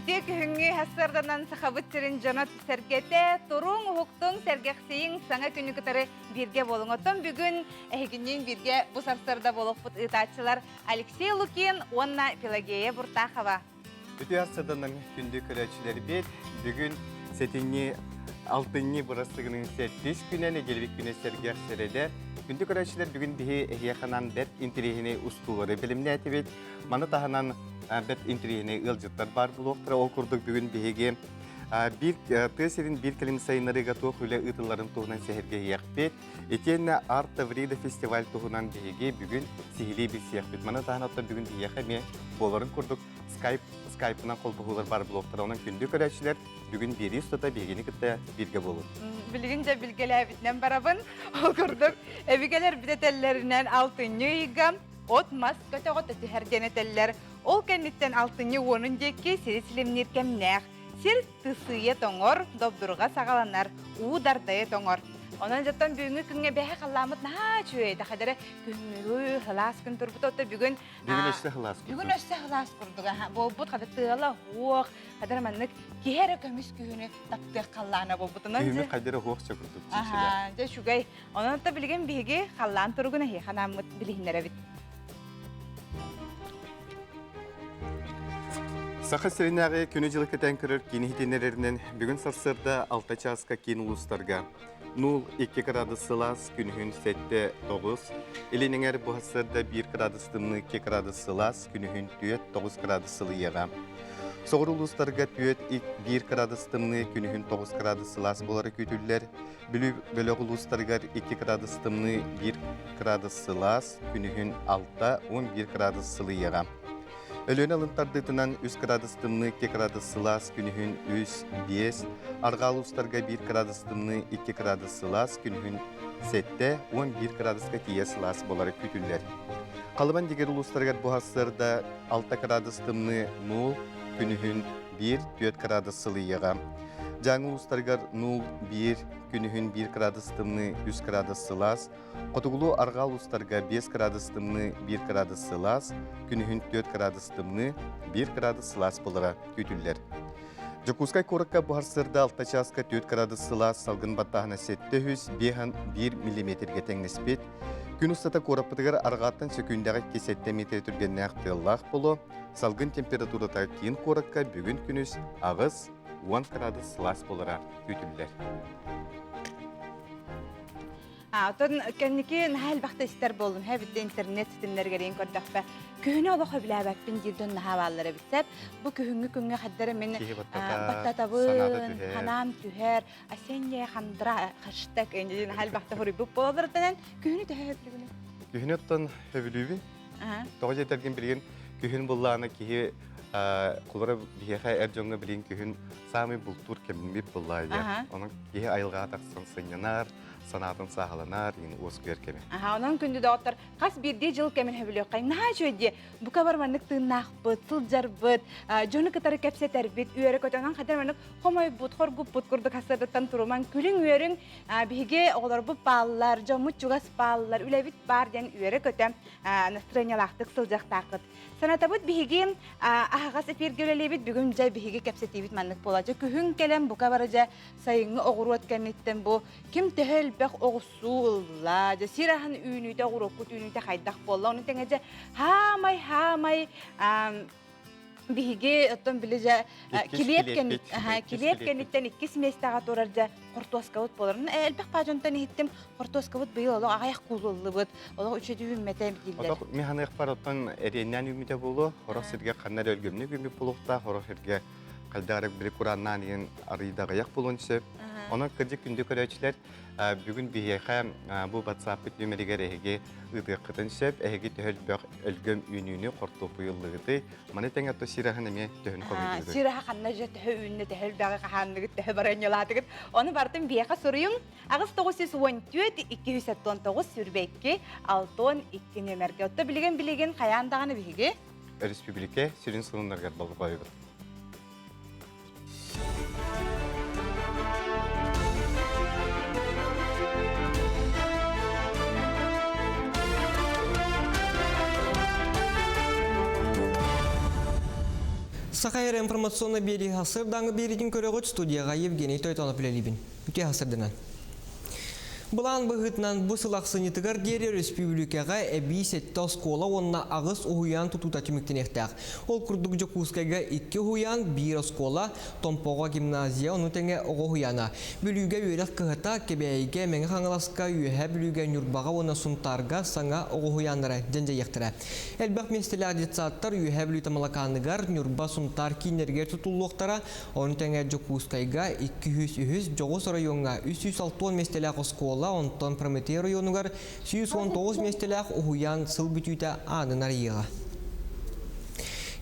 Ити күхүңү хастарданан сахабыттырын жанат сәргете турун ухуктун сәргексейин саңа күнү кытары бирге болуңотон бүгүн эхигүннүн бирге бу сарсарда болуп ытаатчылар Алексей Лукин, Онна Пелагея Буртахова. Өте хастарданан күндү көрөчүлөр бет бүгүн сетинни алтынны бурастыгынын сеттиш күнәне келбек күнө сәргексереде күндү көрөчүлөр бүгүн бихи эхияканан бет интерихини устуулары билимнети бит маны таханан бет интерихини ылжыттар бар булуктар ол курдук бүгүн биһиги бир тесерин бир келим сайынарыга туохуйле ытыларын туһунан сехерге яқпет этенне арт таврида фестиваль туһунан биһиги бүгүн сихили бир сехпет мана таханатта бүгүн бияхаме боларын курдук скайпынан колбухулар бар булуктар онун күндү көрөчүлөр бүгүн бири устата биһигини кытта бирге болот Билгинже билгелебитнен барабын ол курдук эбигелер битетеллеринен алтынны ыйгам от мас көтөгөт тихерденетеллер ол кенниттен алтынны уонун жекки сирисилимнир кемнех сир тысые тоңор добдурга сагаланар уудардае тоңор онан жаттан бүгүнгү күнгө бэхэ калламыт наа чүөйдэ хадары күнгү хылаас күн турбут отто бүгүн бүгүн өссө хылаас курдуга болбут хада тыала хуох хадар маннык киһере көмүс күнү таптык каллаана болбутунан күнү кайдары хуох чакырдык же шугай онан да билген биһиги каллаан тургуна ханамыт билихиннеребит Саха серинағы күні жылы кетен көрір кені хитенерерінен бүгін сарсырда 6 часка кен улустарға. 0-2 градус сылас күнігін сәтті 9. Еленіңер бұғасырда 1 градус тымны 2 градус сылас күнігін 9 градус сылы еға. Соғыр улустарға 1 градус тымны күнігін 9 градус сылас болары көтілілер. Бөліг улустарға 2 градус тымны 1 градус сылас күнігін 6-11 градус сылы еға. Өлөн алынтардытынан 3 градус тымны 2 градус сылас күнігін 3-5, арғал ұстарға 1 градус тымны 2 градус сылас күнігін 7-11 градусқа тие сылас болары күтілер. Қалыбан дегер ұлыстарға бұғасырда 6 градус тымны 0 күнігін 1-4 градус сылы еға. Жаңы ұлыстарға 0-1 күнігін 1 градус тымны 3 градус сылас, Қотығылу арғал ұстарға 5 градус тымны 1 градус сылас, күнігін 4 градус тымны 1 градус сылас болыра күтілер. Жокускай корыққа бұғарсырда 6 часқа 4 градус сылас салғын баттағына 700-1 миллиметрге тәңнеспет. Күн ұстата кораппытығар арғаттан сөкіндегі кесетті метр түргенне ақтығылақ болу, салғын температурата кейін корыққа бүгін күніс ағыз 10 градус сылас болыра күтілер. Отон кенники нахал бахта истер болдум. Хэбитте интернет ситемлерге рейин көрдөкпө. Күнү олохо билебеппин жирден нахабаллары битсеп, бу күнгү күнгө хаддары мен баттатабы, ханам түһер, асенье хамдра хаштаг энди нахал бахта хори бу болдыртан күнү төһөбүлү. Күнөттөн хөбүлүбү. Тога жетерген билген күн булланы ки кулара бихе эржоңга билген күн самый бултур кемби буллайды. Onun ки айылга таксын сынянар. Санатын сағаланар, осқыр кеме. Онан күнді доғыттар, қас бірде жыл кемен хөбілі қайын. Наға жөйде, бұқа барманық тыңнақ бұд, сылжар бұд, жоны кітары кәпсетер бұд, үйері көтіңін қадар манық қомай бұд, қоргып бұд күрді қасырдықтан тұруман. Күлің үйерің біге оғылар бұд балылар, жомыт жүгас балылар, үләбіт бар ден үйері көтім настроениялақтық сылжақ тақыд. Саната бұд біге ағағас әперге өлелебіт, бүгін жай біге кәпсетебіт манық болады. Күхін келем бұқа бары жа сайыңы оғыру өткенеттен бұ. Кім төхіл бәқ оғысуылла, сирахан үйінүйді оғыроккут үйінүйді қайдақ болла. Оны тәңеже хамай бігі оттон білі жа келепкенеттен 2 семестаға тұрар жа қортуаскавыт боларын. Әлбәқ бажонтан еттім қортуаскавыт бұйыл олық ағаяқ құлылы бұд, олық үшеді үйін мәтәм дейілдер. Олық механик бар оттан әреннен үймеде болу, хорық сірге қаннар өлгімні үймі болуқта, хорық сірге қалдағырық бірі құраннан ең арыйдағы аяқ болуыншы. Onun kırcı gündü körəçlər bugün bihəxə bu WhatsApp nömrəyə rəhəgə ıdı qıtınşəb əhəgə təhəl bəq ölgəm ününü qortopu yıllıqdı. Mənə təngə to sirahın əmə təhən qoydu. Sirahı qanna jə təhə ününü təhəl bəqə qahanlığı təhə baranyalatıq. Onu bartım bihəxə soruyum. Ağız 914 279 sürbəkki 612 nömrəgə. Otda bilgən qayandağını bihəgə? Respublika sürün sınırlar balı qoydu. Сахайр информационно бери хасыр даңы беретін көрігіт студияға Евгений Тойтонов білелебін. Үте хасырдынан. Бұлан бұғытынан бұсылақсынетігір дері республикаға әбей сәтті оскола онына ағыз ұхуян тұтута түміктен ектіғ. Ол күрдік жокускайға 2 ұхуян, 1 оскола, Томпоға гимназия, оны тәңе оғы ұхуяна. Бүліге үйрек кығыта, кебәйге мәңі қаңыласқа үйе бүліге нүрбаға оны сұнтарға саңа оғы ұхуянлары жәнже ектірі. Әлбәқ менстелі адетсаттар үйе бүлі тамалақанығар нүрба сұнтар кейнерге тұтулуқтара, оны тәңе жокускайға 200 районға 360 местелі оскола онтон Прометей районугар 119 местелях ухуян сыл бүтүйті анынар еға.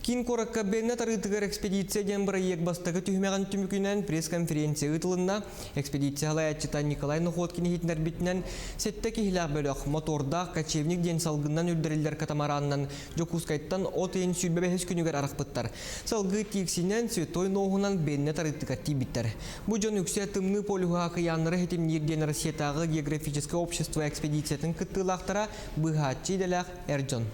Кин коракка бенна тарытыгар экспедиция ден ек бастығы түймеген түмікінен пресс-конференция ұтылында экспедиция халаятчыта Николай Нухоткин хитнер бітінен сетті кехілі бөліқ моторда качевник ден салғыннан үлдірілдер катамараннан жокускайттан отын сүлбебехес күнігер арықпыттар. Салғы тексінен светой ноғынан бенна тарытыға тибіттер. Бұ жон үксе тымны полюға қияныры хетімнерден Россиятағы географическое общество экспедициятын кыттылақтара бұғатчы делях Эрджон.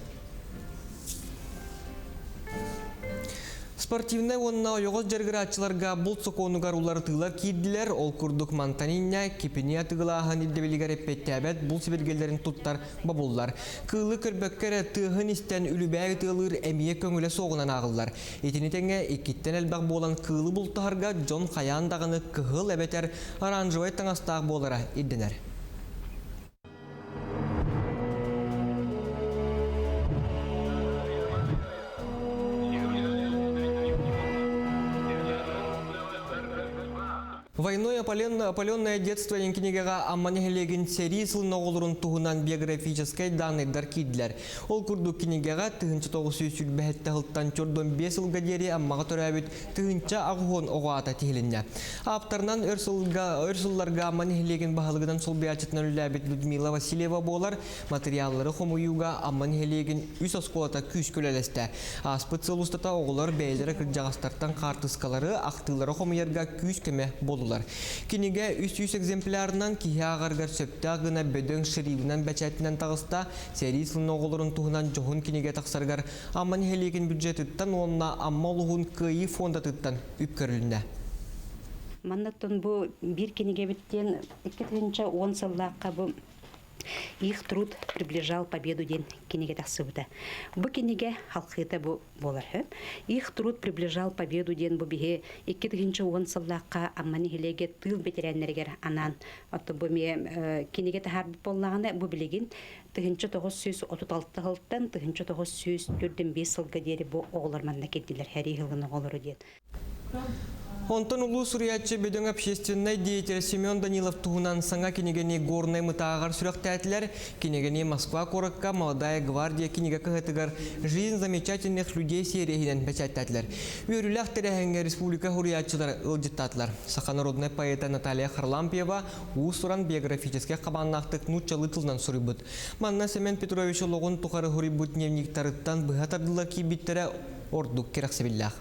Спортивный онна ойоғыз жергіратчыларға бұл соқонуғар улары тылар кейділер, ол күрдік мантаниння, кепіне атығылағын елдебелігер еппеттәбәт бұл себергелерін тұттар бабуллар. Кылы көрбөккері тығын істен үлібәгі тығылыр әмие көңілі соғынан ағылар. Етінетеңе екеттен әлбәқ болан кылы бұл тұхарға Джон Қаяндағыны кығыл әбетер аранжуай таңастағы болара едденер. Войной опаленное детство енкинегега амманехелеген серии сылын оғылырын туғынан биографической данный даркидлер. Ол күрдік кинегега тыгынчы 900 бәхетті ғылттан чордон 5 жылға дері аммаға төрәбіт тыгынча ағуын оғата тегілінне. Аптарынан өрсылларға амманехелеген бағылығынан сол биячетінен үләбіт Людмила Васильева болар материаллары хомуюга амманехелеген үс осколата күш көлелесті. Аспыт сылыстата оғылар бәйлері кірджағастартан қартыскалары ақтылары хомуерга күш көме болулар. Кинеге 300 экземплярынан кихе ағарғар сөпті ағына бөдің шырибінен бәчәтінен тағыста сериясылын оғылырын туғынан жоғын кинеге тақсарғар амман хелеген бюджетіттен онына амма олығын күйі фондатыттан үпкөріліне. Маннаттан бұл бір кинеге біттен 2010 сыллаққа бұл их труд приближал победу ден кинеге тақсыбыда. Бұл кинеге халқыта бұл болар. Их труд приближал победу ден бұл біге 2010 сыллаққа амманы хелеге тыл ветеринергер анан. Отты бұл ме кинеге тахар болағаны бұл білеген 1936 ғылттан 1945 сылға дері бұл оғыларманна кеттілер. Әрі ғылғын оғылыры ден. Онтон улу суриятчы бөдің общественный деятель Семен Данилов туғынан саңа кенегені горный мытағар сүректәтілер, кенегені Москва коракка молодая гвардия кенеге кығытығар жизнь замечательных людей сериялен бәчәттәтілер. Үйіріләқ тәрәхенге республика хуриятчылар ылжыттатылар. Сақанародный поэта Наталья Харлампиева ұсыран биографическе қабаннақтық нұтчалы тылдан сұрыбыд. Манна Семен Петрович олығын тұқары хурибыд дневниктарыттан бұғатардылар кейбіттері ордық керақсыбілләқ.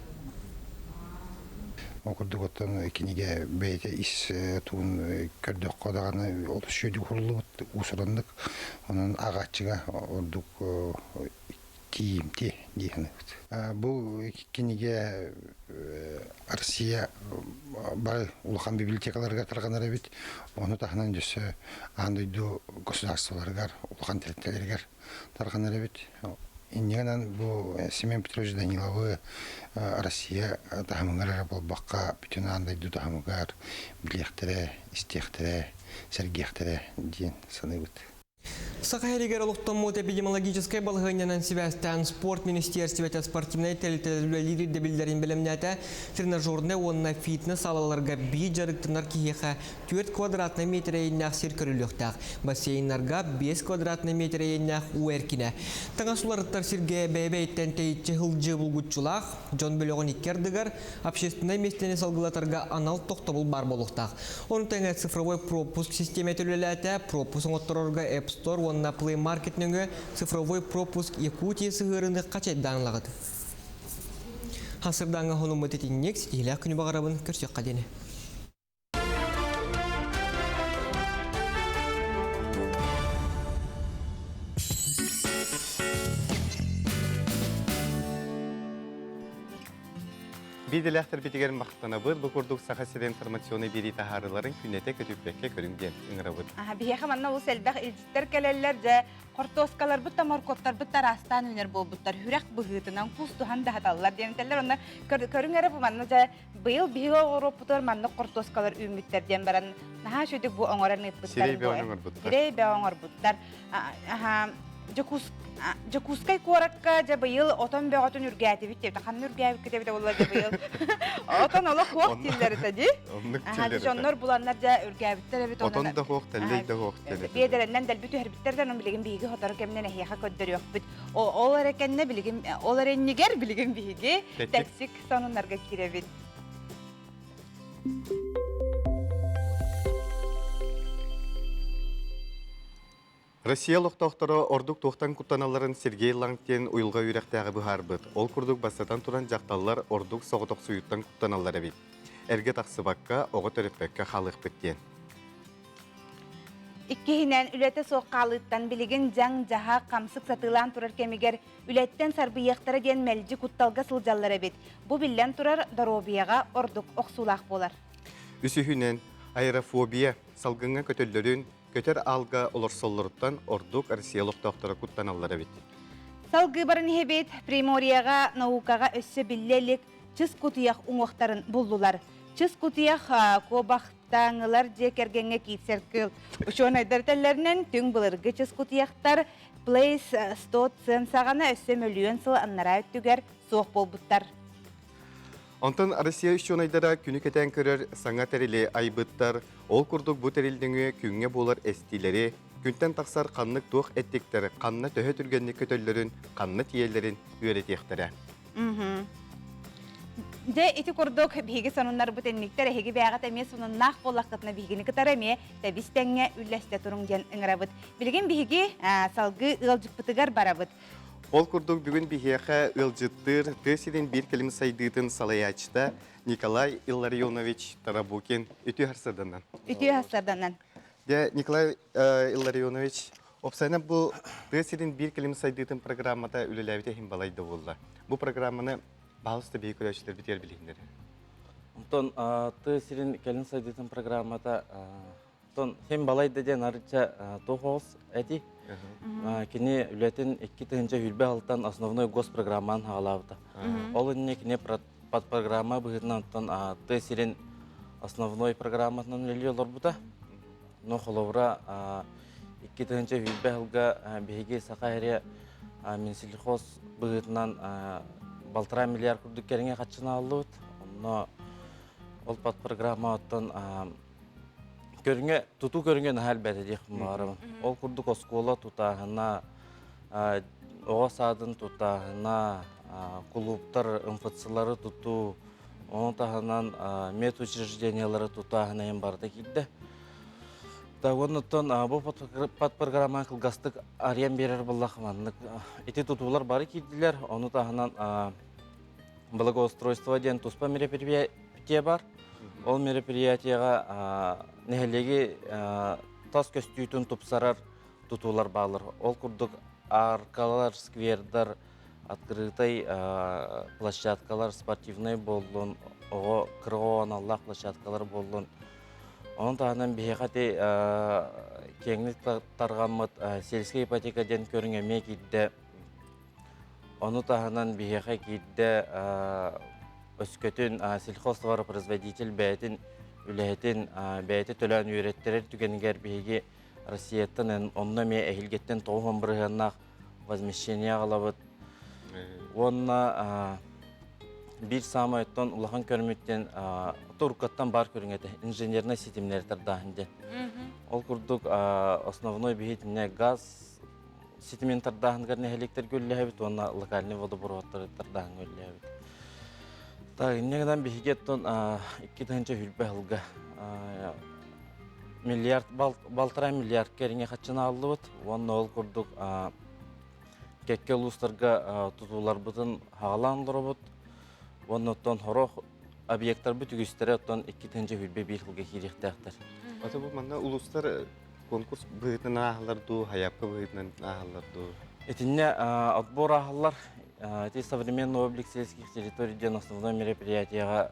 Окурдук оттон кинеге бейте ис туун көрдөк кодаганы ол шөйдү курулуп усурандык анан агачыга ордук кийимти дейхин. Бул кинеге Россия бар улахан библиотекаларга тарганар бит. Оны тахнан жөсө андойду государстволарга улахан территорияларга тарганар бит. Иннегенен бу Семен Петрович Даниловы Россия тахамыгар болбаққа бүтін андайды тахамыгар билектері, истектері, сәргектері дейін саны бұд. Сахаригер олықтамут эпидемиологической балғынянан Себастьян спорт министерствете спортивной телетелелері дебілдерін білімнәті тренажерны онына фитнес алаларға бей жарықтынар кейеға 4 квадратный метр ейіннәқ серкіріліктәқ, бассейнларға 5 квадратный метр ейіннәқ уәркіне. Таңа суларыттар сірге бәйбәйттен тейітчі ғылжы бұлғытшылақ, Джон Бөліғын иккердігер, общественной местені салғылатарға анал тоқтабыл бар болуқтақ. Оны тәңе цифровой пропуск системе төлеләті, пропуск оттырорға App Store, онна Play Market нөңі цифровой пропуск Якутия сығырыны қачет даңлағыды. Хасырдаңы ғоным өтетіннек сетейлі күні бағарабын көрсек қадені. Биделяхтар битигер мақтанабыт, бұл күрдік сақасыр информационы бері тахарыларын күнете көтіппекке көрінген ыңырабыт. Бихеха манна ул селдах илчиттер келеллер же кортоскалар бутта моркоттар бутта растан үнер болбуттар хүрәк быгытынан кустухан да хаталлар дентеллер онна көрүңәре бу манна же быйыл биһиге оропутар манна кортоскалар үмүттер ден баран наха шөдүк бу оңораны буттар. Сирей бе оңор буттар. Жакускай коракка же быйыл отон бөгөтүн үргәти бит. Хан үргәбит кете бит болла же быйыл. Отон ола хок тилләре тади. Jonlar bulanlar ja үргәбиттер бит онда. Отон да хок теллей да хок теллей. Бедереннән дәл бүтү һәрбиттердән билеген биге хатар кемнән әһия көддер бит. Олар экенне билеген олар эннигер билеген биге тәксик саныннарга кире бит. Россиялық тоқтары ордук тоқтан куттаналарын Сергей Лангтен уйылға үйрәқтәғі бұхарбыт. Ол күрдік басатан туран жақталар ордук соғытық сұйыттан куттаналары бит. Әрге тақсыбаққа, оғы төріппәкке халық біттен. Иккеһинен үләте соққалыттан билеген жаң жаһа қамсық сатылан турар кемигер үләттен сарбыяқтары ден мәлжі кутталға сылжаллары бит. Бу биллән турар доробияға ордук оқсулақ болар. Үсіхінен аэрофобия салгынға көтөллөрін көтер алга олорсоллорттан ордук Россиялық тоқтары куттаналары бит. Салгы барын хебет Приморияға наукаға өссө биллелік чыз кутияқ уңуақтарын бұлдылар. Чыз кутияқ кобақтаңылар жекергенге кейтсеркіл. Ушон айдартелерінен түң бұлырғы чыз кутияқтар Плейс 100 сағана өссө мөліен сыл аннара өттігер соқ болбуттар. Онтан Россия үшчон айдара күні кетен көрер саңа тәрелі айбыттар, ол күрдік бұ тәрелдіңі күнге болар әстилері, күнтен тақсар қаннық туық әттіктері, қанна төхі түргенні көтөллерін, қанны тиелерін үйретектері. Же ити курдук биги сонуннар бутенниктер хеги бягат эмес унун нах боллакытна бигини кытар эме табистеңге үлләсте турун ген ыңырабыт. Билген биги салгы ылжыкпытыгар барабыт. Ол күрдік бүгін бігеға ылжыттыр, төсіден бір келім сайдыйтын салаячта Николай Илларионович Тарабукин үті харсарданан. Үті харсарданан. Николай Илларионович, опсайна бұл төсіден бір келім сайдыйтын программата үліләвіте химбалайды болды. Бұл программаны бағысты бей көрәшілер бітер білігіндері. Онтон төсіден келім сайдыйтын программата химбалайды ден арыча тоғыз әді. Кене үлетін 2-тігінші хүлбе алтан основной госпрограмман ғалауды. Ол үнне кене подпрограмма бұғытынан тесерен основной программатынан үлі олар бұда. Но қолауыра 2-тігінші хүлбе ғылға бейге сақа әрі Минсельхоз бұғытынан 1,5 миллиард күрдік керіңе қатшына алды бұд. Ол подпрограмма оттан көріңе, тұту көріңе нәхәл бәді дейхім бағарым. Ол күрдік оскола тұтағына, оға садын тұтағына, клубтар, МФЦ-лары тұту, оның тағынан медучреждениялары тұтағына ем барды келді. Онытын бұл подпрограмма қылғастық ариян берер болақыманлық. Еті тұтулар бары келділер, оны тағынан благоустройство ден тұспа мероприятие бар. Ол мероприятияға нәхелеге тас көстүйтін тұпсарар тұтулар бағылыр. Ол күрдік аркалар, сквердар, открытай площадкалар, спортивный болуын, оғы қырғуан Аллах площадкалар болуын. Оның тағынан бейхаты кеңлік тарғамыд сельская ипотека ден көріңеме кейді. Оны тағынан бейхай кейді өскөтін сельхозтоваропроизводитель бәйтін үләйтін бәйті төлән үйреттерер түгенігер бейге Россияттан онына ме әйілгеттен тоғын бірғаннақ возмещение ғалабыд. Онына бір самы өттен ұлақан көрметтен тұрқаттан бар көріңеті инженерный сетімлердер дағынде. Ол күрдік основной бейетіне газ сетименттер дағынғар нәхеліктер көлі әбіт, онына локальный водопроводтар дағын көлі әбіт. Негеден бігеттен 2-тігінші хүлбе ғылға балтыра миллиард керіңе қатшына алды бұд. Онына ол күрдік кәкке ұлыстарға тұтулар бұдын ғаландыры бұд. Онына оттан хорақ объекттар бұд үгістері оттан 2-тігінші хүлбе бір ғылға керекті әқтір. Аты бұл маңна ұлыстар конкурс бұғытын ағыларды, хаяпқа бұғытын ағыларды? Етіне отбор ағылар это современный облик сельских территорий, ден основное мероприятие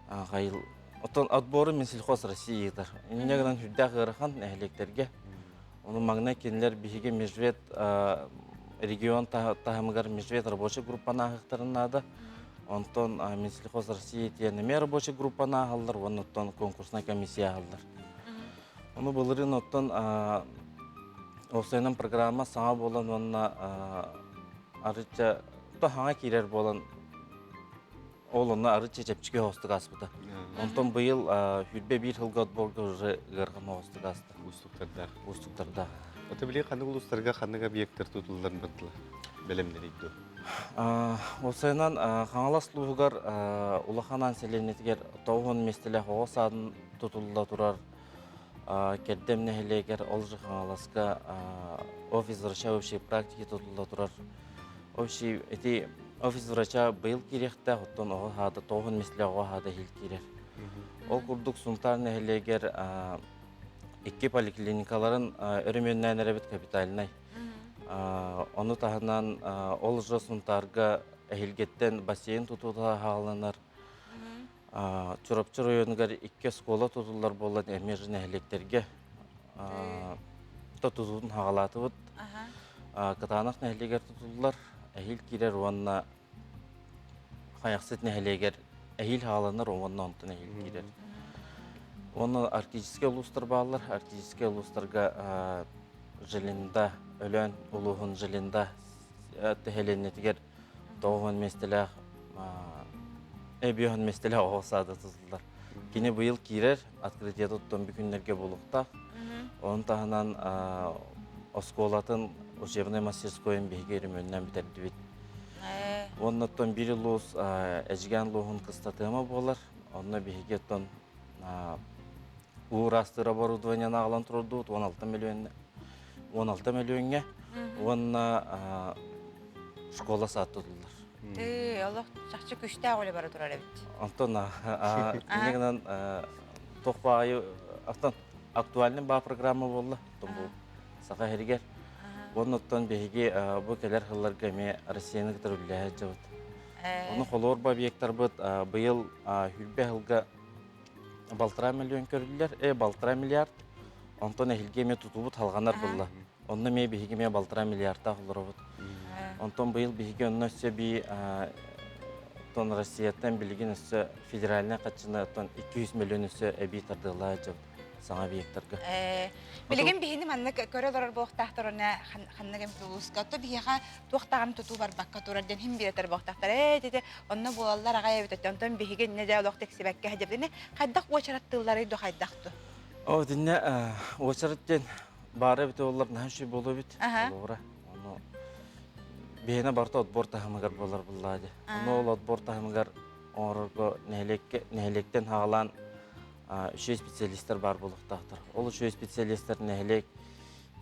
қайыл. Отон отборы Минсельхоз России дар. Инегенен хүддә гырхан әһлектерге. Оның маңна кенлер биһиге межвет регион тахамгар межвет рабочий группана хактарынада. Онтон Минсельхоз России тенеме рабочий группана халдар, онтон конкурсная комиссия халдар. Оны булырын оттон осының программа саңа болан онна арыча тохаңа кирер болан олонна арыча чепчиге хостук аспыта. Онтон быйыл хүрбе бир жылга отборга уже гырган хостук асты. Устуктарда. Ота биле каны улустарга каны объекттер тутулларын бытла. Белемдер идду. Осынан хаңалас лугар улаханан селенетгер тоғын местеле хоосадын тутулда турар. Кердем нехелегер олжы хаңаласка офис врача общей практики тутулда турар. Общий эти офис врача быйыл кирехте оттон ого хада тоғын местеле ого хада хил кирер. Ол курдук сунтар нехелегер икки поликлиникаларын өрөмөннән әрәбет капиталинай. Оны тахынан олжы сунтарга әхилгеттен бассейн тутуда хағаланар. Чурапчы районгар икки скола тутулар болан әмежін әхилектерге тутудун хағалаты бұд. Катанақ нәхилегер тутулар, әхил кирер онна қаяқсет нәхилегер әхил хағаланар, онна онтын әхил кирер. Оны арктический улустар бағалар, арктический улустарга жылында, өлен улуғын жылында тәхеленетігер тоғын местелі, әбейін местелі оғысады тұзылдар. Кені бұйыл кирер, открытия тұттың бүкіндерге болуқта. Оның тағынан осколатын учебный мастерскойын бейгерім өннен бітерді бет. Оның ұттың бір ұлыс әжген луғын қыстатыма болар. Оның бейгеттің урастыр оборудованияны ағылан тұрды 16 миллионға. Онына школа саат тұтылдар. Аллах жақшы күшті ағылы бары тұрар әбіт. Антон, негінен тоқпағайы актуальный ба программа болды. Сақа хергер. Оның ұттан бейге бұл кәлер қылларға ме Россияны күтір үлі жауыд. Оның қолуыр ба объекттар бұд бұйыл хүрбе қылға 1,5 миллион көрілдер, 1,5 миллиард. Онтон әхілге ме тұтубыд халғанар бұлла. Онны ме бейге ме 1,5 миллиардта құлыр бұд. Онтон бұйыл бейге онны өсі бей Россияттан білген өсі федераліне қатшыны 200 миллион өсі әбей тардығыла жауыд. Саңа бейектарға. Білген бейінім анны көрі олар боқтақтар оны қаннығым тұлысқа. Отто бейеға тоқтағым тұту бар баққа тұрарден хем беретер боқтақтар. Деді, онны болалар ағай өтетті. Онтон бейген не жа олық тексі бәкке хәдебдені қайдақ очараттылары еді қайдақты? О, діне очараттен бары біті олар нәші болу біт. Бейіне барты отбор тахымығар болар бұллады. Оны ол отбор тахымығар орырғы нәхелектен хағалан үші специалистер бар болуқтақтыр. Ол үші специалистер нәхелек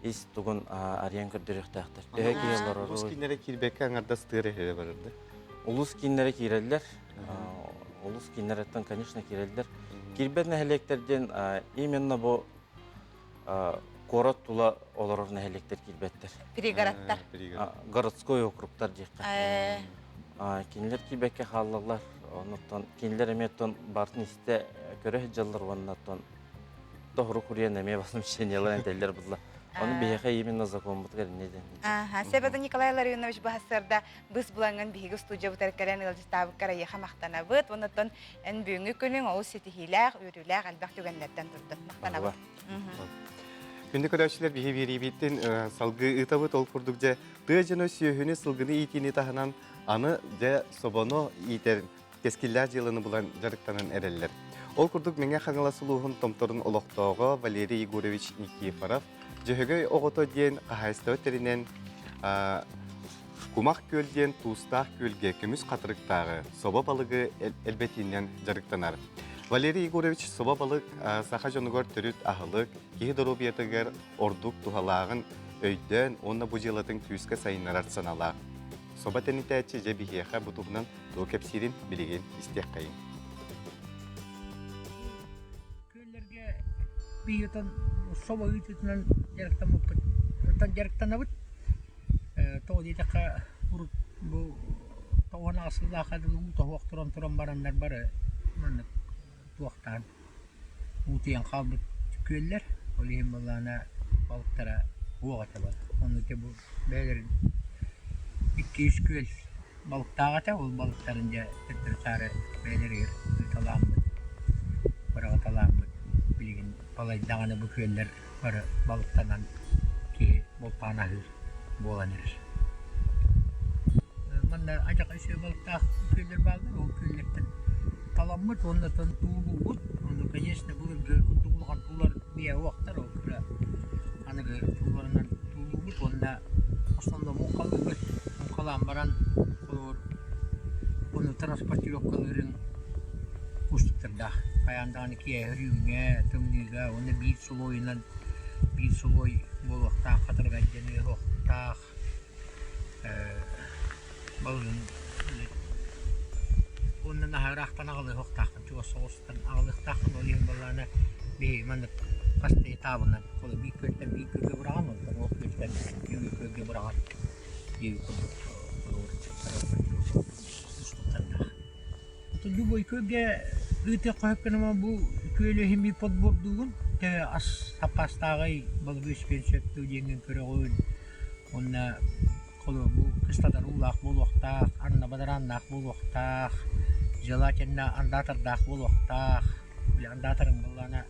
ес тұғын ариян көрдіректақтыр. Улус кинлere кирбекке аңарда стыр эхере барырды? Улус кинлere кирелдер. Улус кинлереттен, конечно, кирелдер. Кирбет нәхелектерден именно бұл город тула оларыр нәхелектер кирбеттер. Пригородтар. Городской округтар дейққа. Кинлер кирбекке қалылар. Онуттан кинлер эметтон бартын исте көрө жылдар оннаттан тоғру курьен эме басым шенелер энтелер булла. Оны бейеха именно закон бутгар неден. Себеда Николай Ларионович бахасырда біз буланган биһиги студия бутаркалан илжитабы карайха мактана быт. Онуттан эн бүгүнкү күнүң ол сетихилах, үрүлах албак түгеннерден турду. Мактана быт. Күнді көрәшілер бігі беребеттен салғы ұтабы тол құрдық жа тұяжыны сүйіхіні сылғыны итini тахынан аны жа собоно итер кескілләр жылыны бұлан жарықтанын әрелілер. Ол құрдық менге қаңыласылуғын томторын олықтауға Валерий Егорович Никифоров жөйгөй оғыто ден қағайсты өттерінен Кумақ көлден туыстақ көлге күміс қатырықтағы соба балығы әлбетінен жарықтанар. Валерий Егорович соба балық сақа жонығыр түріт ағылық, кейі дұрубиятығыр ордық тухалағын өйден онна бұжылатын түйіскі сайынар арсаналақ. Соба тәнітәтші жәбігеға бұтығынан тұл кәпсерін білеген істек қайын. Көллерге бейетен соба үйтетінен жарықтан бұд. Тоғы дейтіққа ұрып bu tavana asılda kadın tavuk turan baranlar bara manık tuaktan utiyan kalbı köller olihim Allah'ına balıklara huğata var. Onu ki bu beylerin 200 köl balık dağıta o balıklarınca tüttür sarı beyleri yer talamı bırağı talamı bilgin balay dağını bu köller bara balıktanan ki bol panahır bolanır. Manlar acak aşağı balıkta köller bağlar o köllerden talamı ondan tuğulu onu конечно bulur tuğulukan tuğlar bir vaktar o kıra hani tuğlarından tuğulu onda aslında mukalan baran olur onu transportировкаларын кустуктарда каяндан ки хрюңе тымныга оны бир слойынан бир слой болокта катырга жене хокта балын оны нахарахтан агылы хоктахтан чуга соостан агылыктахтан олин баланы би маны касты табынан колы бир көттен бир көгө бураган ол көттен бир көгө бураган Любой көге өте қойып кенема бұл көйлі хеми подбордуғын те ас сапастағай бұл өскен сөпту денген көрі қойын онна қолы бұл қыстадар улақ бұл оқтақ анна бадараннақ бұл оқтақ желательно андатырдақ бұл оқтақ біле андатырың бұлана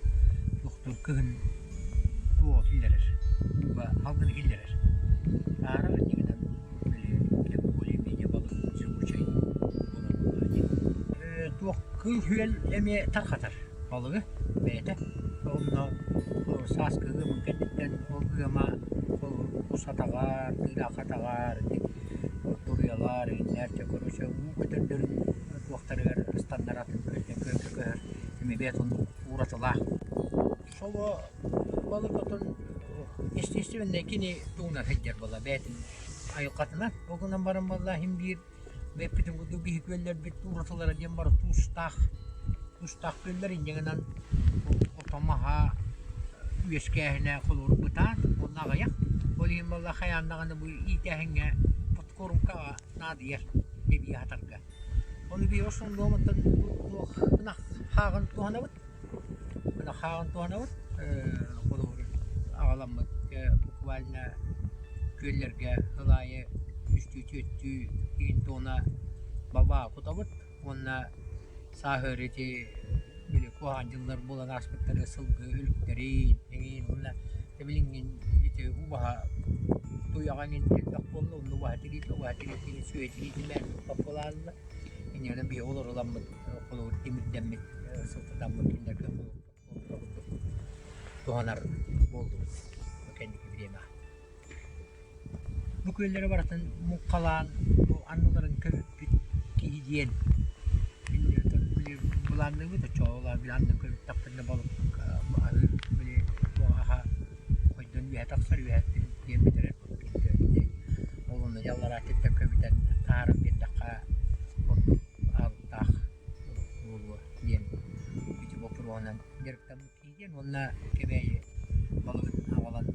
ұқтыр күн туа келдерер бұға алдын келдерер ары негінен Kıl hüel eme tarkatar balığı beyte onunla sas kığı mümkünlikten o kıyama usatagar, kıyrakatagar duruyalar, inlerce koruşa bu kötülerin vaktarıgar standartın kötü eme beton uğratılar solu balık atın istesivinde kini tuğnar heccer bala beytin ayıkatına o günden barın bala hem bir ve bütün bu gibi köller bit uğratılara diyen var tustah köllerin jangan otomaha üyeskehine kulur butan onlara yak olayım Allah hayandağını bu itehenge potkorum ka nadir bir hatarga onu bir olsun doğumdan bu kına hağın tuhanavut kına hağın tuhanavut kulur ağlamık bukvalna köllerge hılayı üstü çöttü intona baba kutavut ona sahöreti böyle kuhancılar bulan aspektleri sılgı ülkleri engin ona bilingin işte ubaha tuyaganın tek bollu onu vahtiri ki sürekli dimen popularla yani bir olur olan mı olur demir demir sıltıdan mı dinler tuhanar boldu kendi gibi bu köylere varatan mukalan bu anıların köpük giyiyen bulandığı da çoğular bir anı köpük taktığında balık böyle bu aha koyduğun bir taksar bir diye bitirir oğlunu yallar atıkta köpükten tarım bir dakika korkup ağıttak bulu diyen bütün bu kurbanın gerekten giyiyen onunla kebeği balığın havalan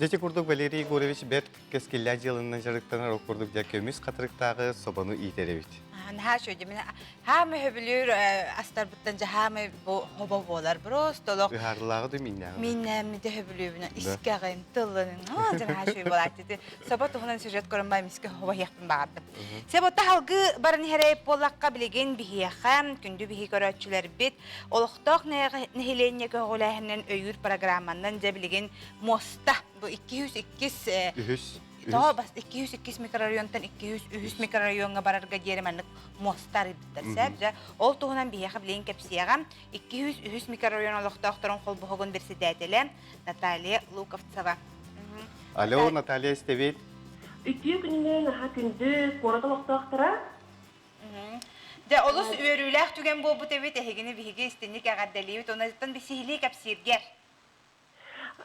Жете курдук Валерий Егорович бер кескеллер жылынан жарыктанар окурдук жакемиз катырыктагы собону ийтеребит. Her şeyde ben hem höbülür astar buttan hem bu hoba bolar brostolok. Harлагы да миннән. Minnem de höbülür buna iskagın tılının. Ha can her şey bolar dedi. Sabah tohunan süjet görünmay miske hoba yakın bağırdım. Sabah halgı barın herep bolakka bilegen bihiyakam kündü bihi görötçüler bit. Oluqtaq nehilenye göğülehinden öyür programından da bilegen mosta bu 202 Daha bas 202 mikrorayondan 200 mikrorayonga bararga jermanlık mostar bitterse. Ol tohunan biyaqa bilen kepsiyagam 200 mikrorayon oluqtaqtırın qol buğun birsi dätele Natalia Lukovtsova. Alo Natalia Stevit. Ütüyü gününe ha kündü korada oluqtaqtıra. De olus üörüylək tügen bu tevit ehigini bihige istenlik agaddaliyit ona zıttan bir sihili kapsirger.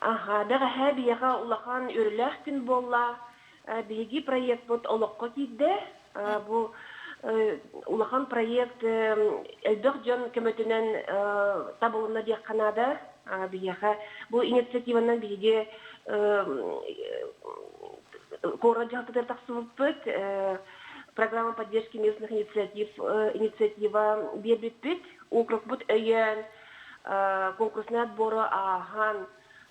Aha, daga ha biyaqa ulaqan örülək gün bolla. Bihigi proyekt bot oluqqa kidde. Bu ulaqan proyekt Elbek John kömötünen tabuluna diye kanada. бияха бу инициативанан биге корон жалтыр таксыбыт программа поддержки местных инициатива бербит округ бут өйен конкурсный отборы ахан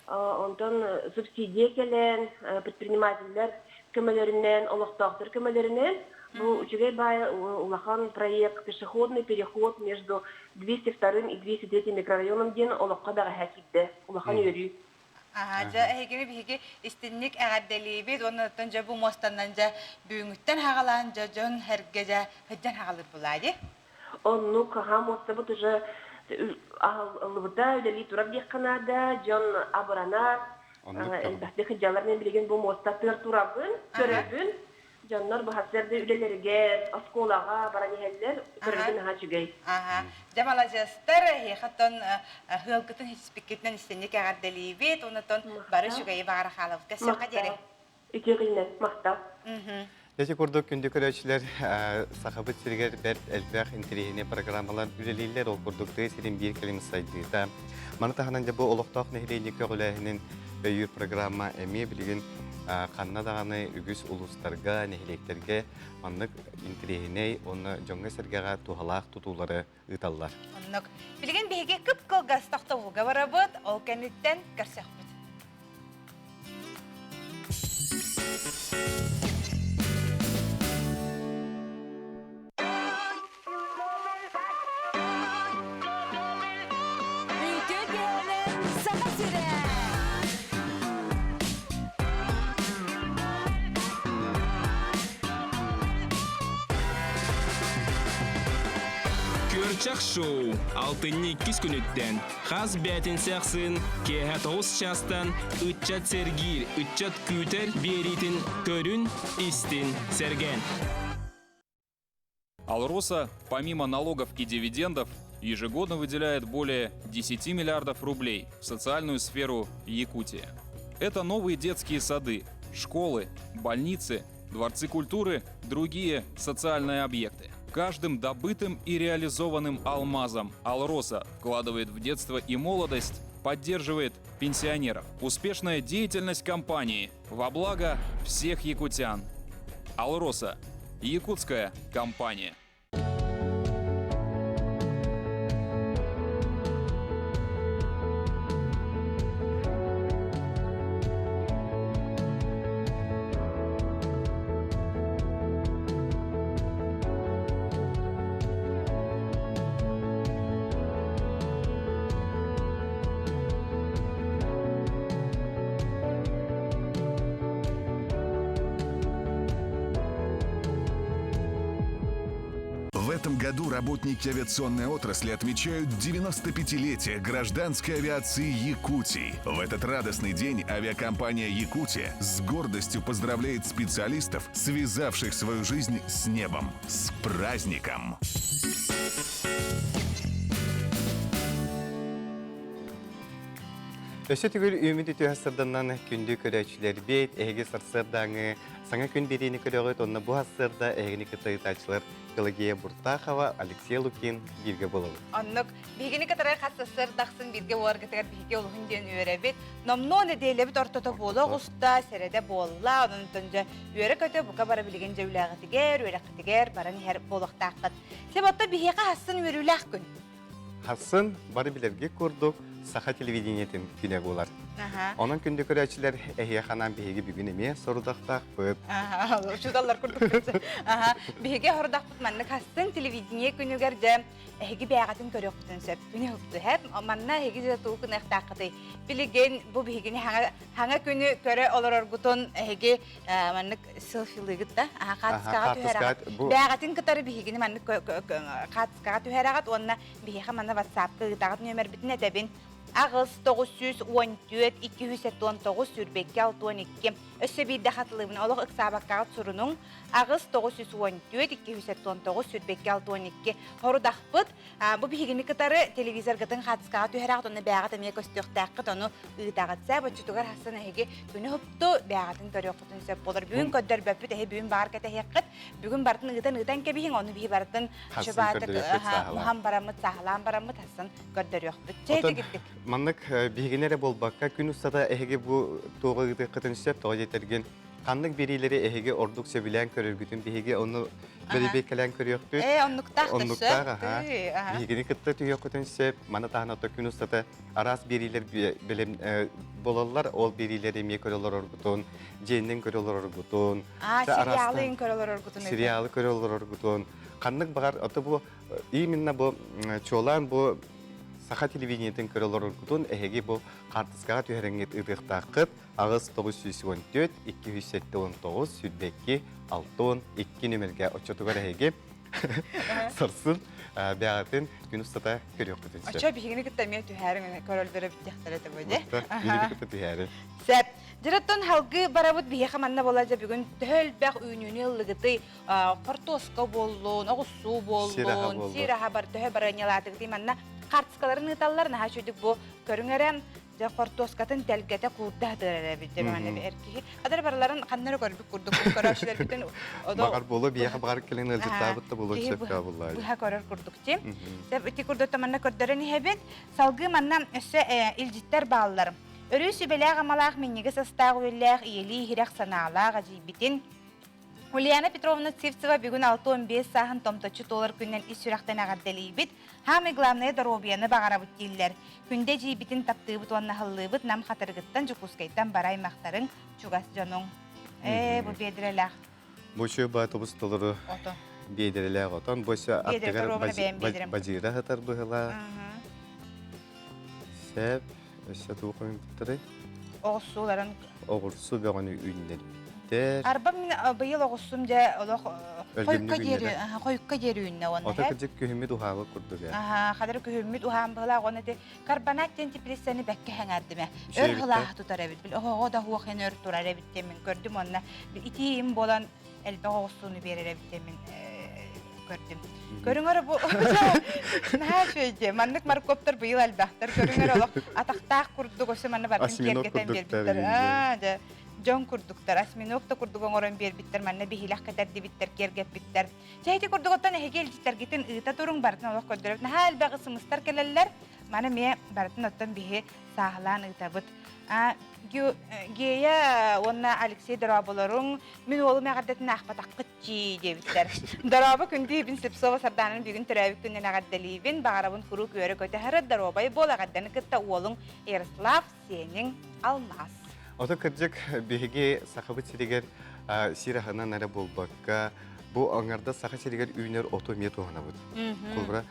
онтон субсидия келен предпринимательлер көмөлөрүнөн олоктоктор көмөлөрүнөн бу үчүгэй бай улахан проект пешеходный переход между 202 и 203 микрорайоном ден олокко дагы хакидде улахан өрүү. Жа эгене биге истинник агадделибит оннан жа бу мостаннан жа бүгүнгүттен хагалан жа жон херге жа хыджан хагалыр булайды. Он хамоста бут уже албыта үдели турак декканада жон абырана элбәтте хыджалар менен билген бу моста турабын көрөбүн жаннар бу хасерде үлелерге осколага баранихеллер көрөбүн хачыгай. Жамала жастар хатон хылгытын хиспикетнен истинник агадделибит оннан бары шугай багара халып кесөкка жерек. Икегинен мактап. Яжи көрдік күнді көрәчілер сақабыт сіргер бәр әлбәқ интерегіне программалар үлелейлер ол көрдікті сірін бір келеміз сайдыда. Маны тағынан бұл олықтақ нәхілейіне көғіләхінің бәйір программа әме білген қанна дағаны үгіз ұлыстарға, нәхілейіктерге маннық интерегіне оны жоңға сіргеға туғалақ тұтулары ұталар. Білген бейге күп қылғас тақтауға барабыд, ол кәнеттен көрсек бұд. Көрчақ шоу алтынны 2 күніттен қаз бәтін сәқсын кеғат 9 частан үтчат сәргір, үтчат күтер беретін көрін истин сәрген. Алроса, помимо налогов и дивидендов, ежегодно выделяет более 10 миллиардов рублей в социальную сферу Якутии. Это новые детские сады, школы, больницы, дворцы культуры, другие социальные объекты. Каждым добытым и реализованным алмазом Алроса вкладывает в детство и молодость, поддерживает пенсионеров. Успешная деятельность компании во благо всех якутян. Алроса. Якутская компания. В этом году работники авиационной отрасли отмечают 95-летие гражданской авиации Якутии. В этот радостный день авиакомпания «Якутия» с гордостью поздравляет специалистов, связавших свою жизнь с небом. С праздником! Өсі түгіл үміт үті ғасырданнан күнді көрәчілер бейт, әйге сарсырдаңы, саңа күн берейіні көрәғыт, онына бұ ғасырда әйгіні кітайытачылар Калагея Буртахова, Алексей Лукин бірге болуы. Оннық, бейгіні кітарай қасысыр дақсын бірге оларғытығар бірге олығын ден өрәбет, номноны дейлебіт ортота болу, ұста, сәреде болла, оның түнді өрі көті бұқа бара білген жәуләғытігер, өрәқытігер, баран әр болуқтаққыт. Себатта бейге хасын өріләқ күн. Хасын бары білерге көрдік, саха телевидениетін күнек олар. Оның күнді көрәчілер әйе қанан бейге бүгін еме сұрудақтақ бұд. Шудалар көрдік. Бейге ұрдақпыт манны хасын телевидение күнігер жа әйге бәғатын көрі өқтін сөп. Күні өкті әп, манна әйге жа тұғы күн әқтақыты. Білеген бұл бейгені хаңа күні көрі олар орғытын әйге манны селфилігіт да. Қатысқаға түйәрағат. Бәғатын кітары бейгені манны қатысқаға түйәрағат. Онына бейге манна ватсапқы ғытағат нөмір бітін әтәбін. Ағыз 914-219 сүрбекке 612 Өссө бийді қатылыбын олық ықсабаққағыт сұрының ағыз 914-219 сүрбекке 612 хорудақпыт. Бұ бігіні кітары телевизор ғытын қатысқаға түйірағыт оны бәғат әме көстіқтаққыт оны ұйтағытса, бұчытуғар хасын әйге күні хүпті бәғатын көріққытын сөп болыр. Бүгін көддер бөппіт әйе бүгін бағар кәті әйққыт, бүгін бартын ұйтан кәбейін, оны бейі бартын шыбатық мұхам барамыт, сағылан барамыт хасын көрдер өқпіт. Чәйті кеттік. Маннык бігінері болбаққа күн ұстада әйге бұ тоғы қытын сөп, тоғы жетерген қандық берилері әйге ордық сөбілен көріргітін бігіге оны бәрібек кәлән көріқтүт. Оннуқтағы, бігіні кітті түйіққытын сөп, мана тағынатты күн ұстада арас берилер болалар, ол берилер еме көрілер орғытын, жейінден көрілер орғытын. Сериалы көрілер орғытын. Қандық бағар, оты бұл, именно бұл чолан бұл Саха телевидениетін көрілер орғытын, әйге бұл қартысқаға түйеріңет ұдықтаққыт, ағыз 914-219 сүрбекке 612 нөмерге отчетуғар әйге сұрсын бәғатын күн ұстата көріқтетін сөп. Оча бігіні күттәме түйәрің көрілдері біттіқтәрі бөде? Бігіні күтті түйәрі. Сөп. Жыраттан халғы барабыт бейе қаманна болаға бүгін төхіл бәқ үйнені ұлығыты қортосқа болуын, оғысу болуын, сираға бар төхі баранелатығы манна қартысқаларын ұталыларын аға шөйдік бұл көріңерен қортоскатын тәлгеті қуырда әдірі мәнне әркеге. Қадар бараларын қаннары көрбік күрдік көрашылар біттен. Бағар болу, бейеқі бағар келен әлжіттабытты болу сөпқа болай. Бұға көрір күрдік те. Сөп үті күрдікті манна көрдерін ебет, салғы манна өсі илжіттер бағаларым. Өрі сүбеләғ амалақ меннегі састағы өләғ иелі хирәқ саналақ ажибетін. Ульяна Петровна Цивцева бүгін 6-15 сағын томточу толар күннен ис сүрәқтен ағадделейбіт. Хамы главные дорогияны бағарабыт дейлер. Күнде жейбітін таптығыбыт онна хыллыбыт нам қатырғыттан жүкускайттан барай мақтарын чугас жоның. Бұл бедіреләғ. Бұшы батыбыз толыры бедіреләғ отан. Бұшы аттығар бажира ғатар бұғыла. Сәп, өсі туқын бұттыры. Оғысуларын. Оғырсу бәғаны үйіндер. Арба мен быйыл оғысым жа қойыққа дері үйінне оны. Ота күрдік күйімет ұхағы күрдік. Қадар күйімет ұхағын бұғыла оны де карбонаттен депрессияны бәкке хәңәрдіме. Өр ғылағы тұтар әбіт. Оғы да хуақен өр тұрар әбіттемен көрдім онына. Итейім болан әлбә оғысуыны берер әбіттемен көрдім. Көріңер бұл... Наға шөйде, маннық маркоптар бұйыл әлбәқтар. Көріңер олық атақтақ күрдік осы манны бардың кергетен бербіттер. Жон күрдіктер, осьминогта күрдігін орын бербіттер, манна бейілақ кәдәрді біттер, кергеп біттер. Жәйті күрдігіттен әйгел життер кетін ұйта тұрың бартын олық көдіріп. Наға әлбәғі сымыстар келелер, маны ме бартын оттан бейі сағылан ұйта бұд. Гея онна Алексей Дараболарың, мен олым әғардетін ақпатақ күтчи дебіттер. Дарабы күнді ебін Сепсова сарданын бүгін түрәбік күннен әғардалейбін, бағарабын күру көйері көті әрі Дарабай бол әғарданы күтті олың Ярослав Сенің Алмаз. Ота кырдык беге сахабы сирегер сирахана нәре болбакка бу аңарда саха сирегер үйнер ото мет оғана бұд. Колбыра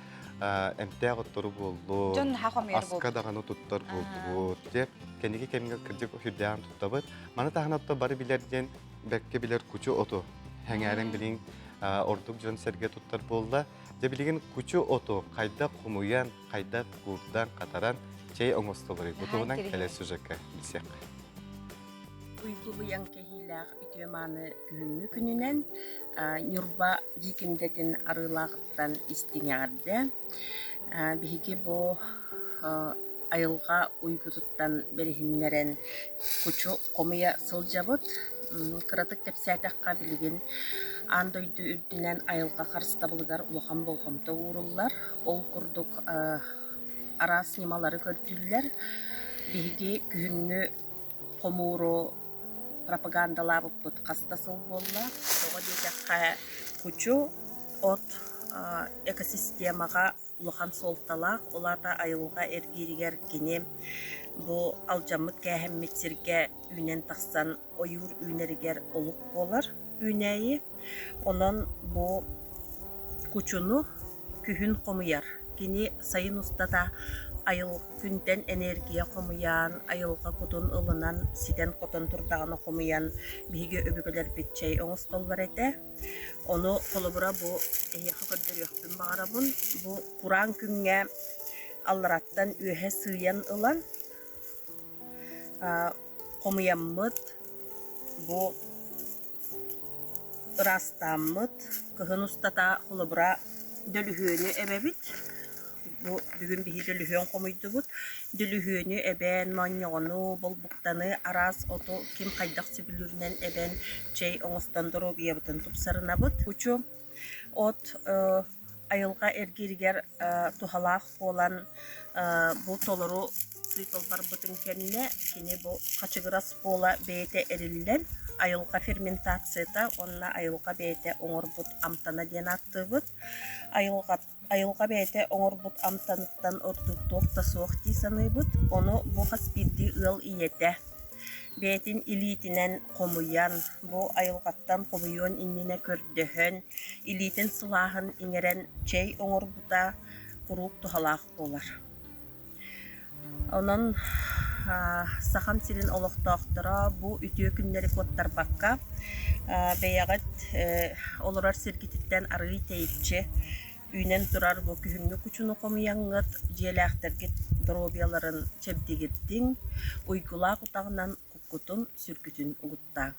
әмтәғ оттыру болду, аска дағаны тұттар болду деп, кәнеге кәмінге кырдык хүрдәғын тұтта бұд. Маны тағын отта бары білерден бәкке білер күчі ото. Хәңәрін білін ордық жон сәрге тұттар болды. Де білген күчі ото қайда құмуян, қайда күрдан, қатаран чәй оңысты бұры. Бұтығынан кәлесі жүзекке білсек. Уйгулуян кехилах ütüemаны күнү күнүнен нюрба дикимдетин арылагыттан истиңярды. Биһиги бу айылга уйгутуттан берихиннерен кучу комуя сылжабыт. Кыратык кепсәтәкка билген андойду үрдүнен айылга карыстабылыгар улахан болгомто уруллар. Ол курдук арас нималары көрдүллер. Биһиги күнү комуру пропагандалабы бұд қастасыл болла. Соға дейдіққа күчу от экосистемаға ұлыған солталақ, олата айылға әргерігер кене бұл алжамыт кәхемметсерге үйнен тақсан ойыр үйнерігер олық болар үйнәйі. Онан бұл күчуну күхін қомыяр. Кені сайын ұстата айыл күнден энергия қомыян, айылға күтін ылынан, сиден қотын тұрдағаны қомыян, бейге өбігілер бетчай оңыз толлар әді. Оны қолыбыра бұл әйеқі көрдер өқпін бағарабын. Бұл құран күнге аллараттан өйе сыйян ылан, қомыянмыд, бу ырастаммыт кыһын устата холобура дөлүхүөнү эбебит. Бу бүгүн биһи дөлүхүөн комуйдубут. Дөлүхүөнү эбен маньону болбуктаны арас ото ким хайдах сибилүрнен эбен чей оңостандыру биябытын тупсарынабыт. Учу от айылга эргиригер тухалаах болан бу толору сыйтылбар бытын кенне кини бу качыгырас бола бейте эриллен айылга ферментацията онна айылга бейте оңорбут амтана ден аттыбыт. Айылга бейте оңорбут амтаныттан ордуктук тасуок тисаныбыт. Ону бу хаспирди ыл иете. Бейтин илитинен комуян, бу айылгаттан комуйон иннине көрдөһөн, илитин сылаахын иңерен чей оңорбута курук тухалаах болар. Онон сахам сирин олохтоохтора бу үтүө күннери коттарбакка бэйагат олорар сиргититтен арыый тейитчи үйнен турар бу күһүнгү кучуну комуяңгыт желээхтергит дробияларын чебдигирдиң уйгулаак утагынан куккутун сүргүтүн угуттаң.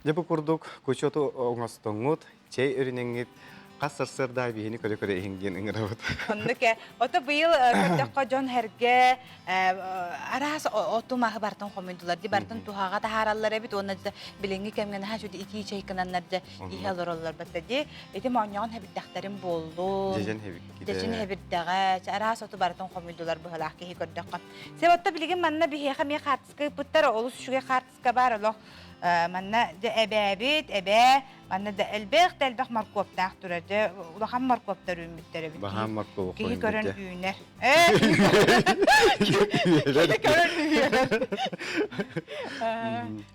Дебу курдук кучоту оңостоңут, чей өрүнеңит касырсырда бихини көрө-көрө эһинген ыңырабыт. Оннуке, ото быйыл көрдөккө жон herge арас оту махы бартын хомуйдулар, ди бартын тухага тахараллар эбит, онна билинги кемген ха шуди ити чайкананнар да ихалороллар батта ди. Эти маñoon хебиттахтарын болду. Дежен хебиттага, арас оту бартын хомуйдулар быхалах ки көрдөккө. Себатта билигин манна бихеха ме хартыска путтар олус шуге хартыска бар олох. Манна де эбэбит, эбэ, манна де элбэх маркоптах турады, улахан маркоптар үмбиттер эбит. Бахан маркоп Кихи көрөн үйнер.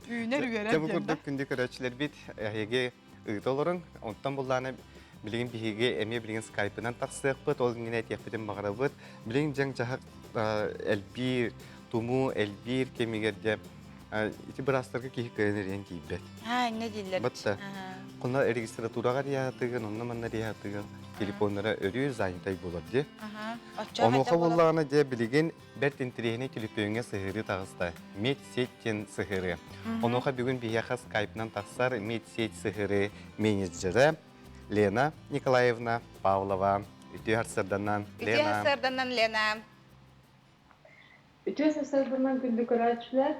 Үйнер үйерен. Дебу курдук күндү көрөчүлөр бит, эге ыйтолорун, онтан булланы билигин бихиге эме билигин скайпынан таксыппыт, ол гине теппитин багырабыт, билигин жаң жахак элбир, туму элбир кемигерде ити брастарга кихи көнөрен кийбет. Не дилер? Батта. Куна регистратурага диятыгын, онна манна диятыгын, телефоннара өрүү занyaтай болот ди. Онуха булланы де билигин берт интернетне телефонга сыгыры тагыста. Медсеттен сыгыры. Онуха бүгүн бияха скайпнан таксар медсет сыгыры менеджери Лена Николаевна Павлова. Үтүһарсырданан Лена. Үтүһарсырданан Лена. Үтүһарсырданан күндү көрөчүлөр.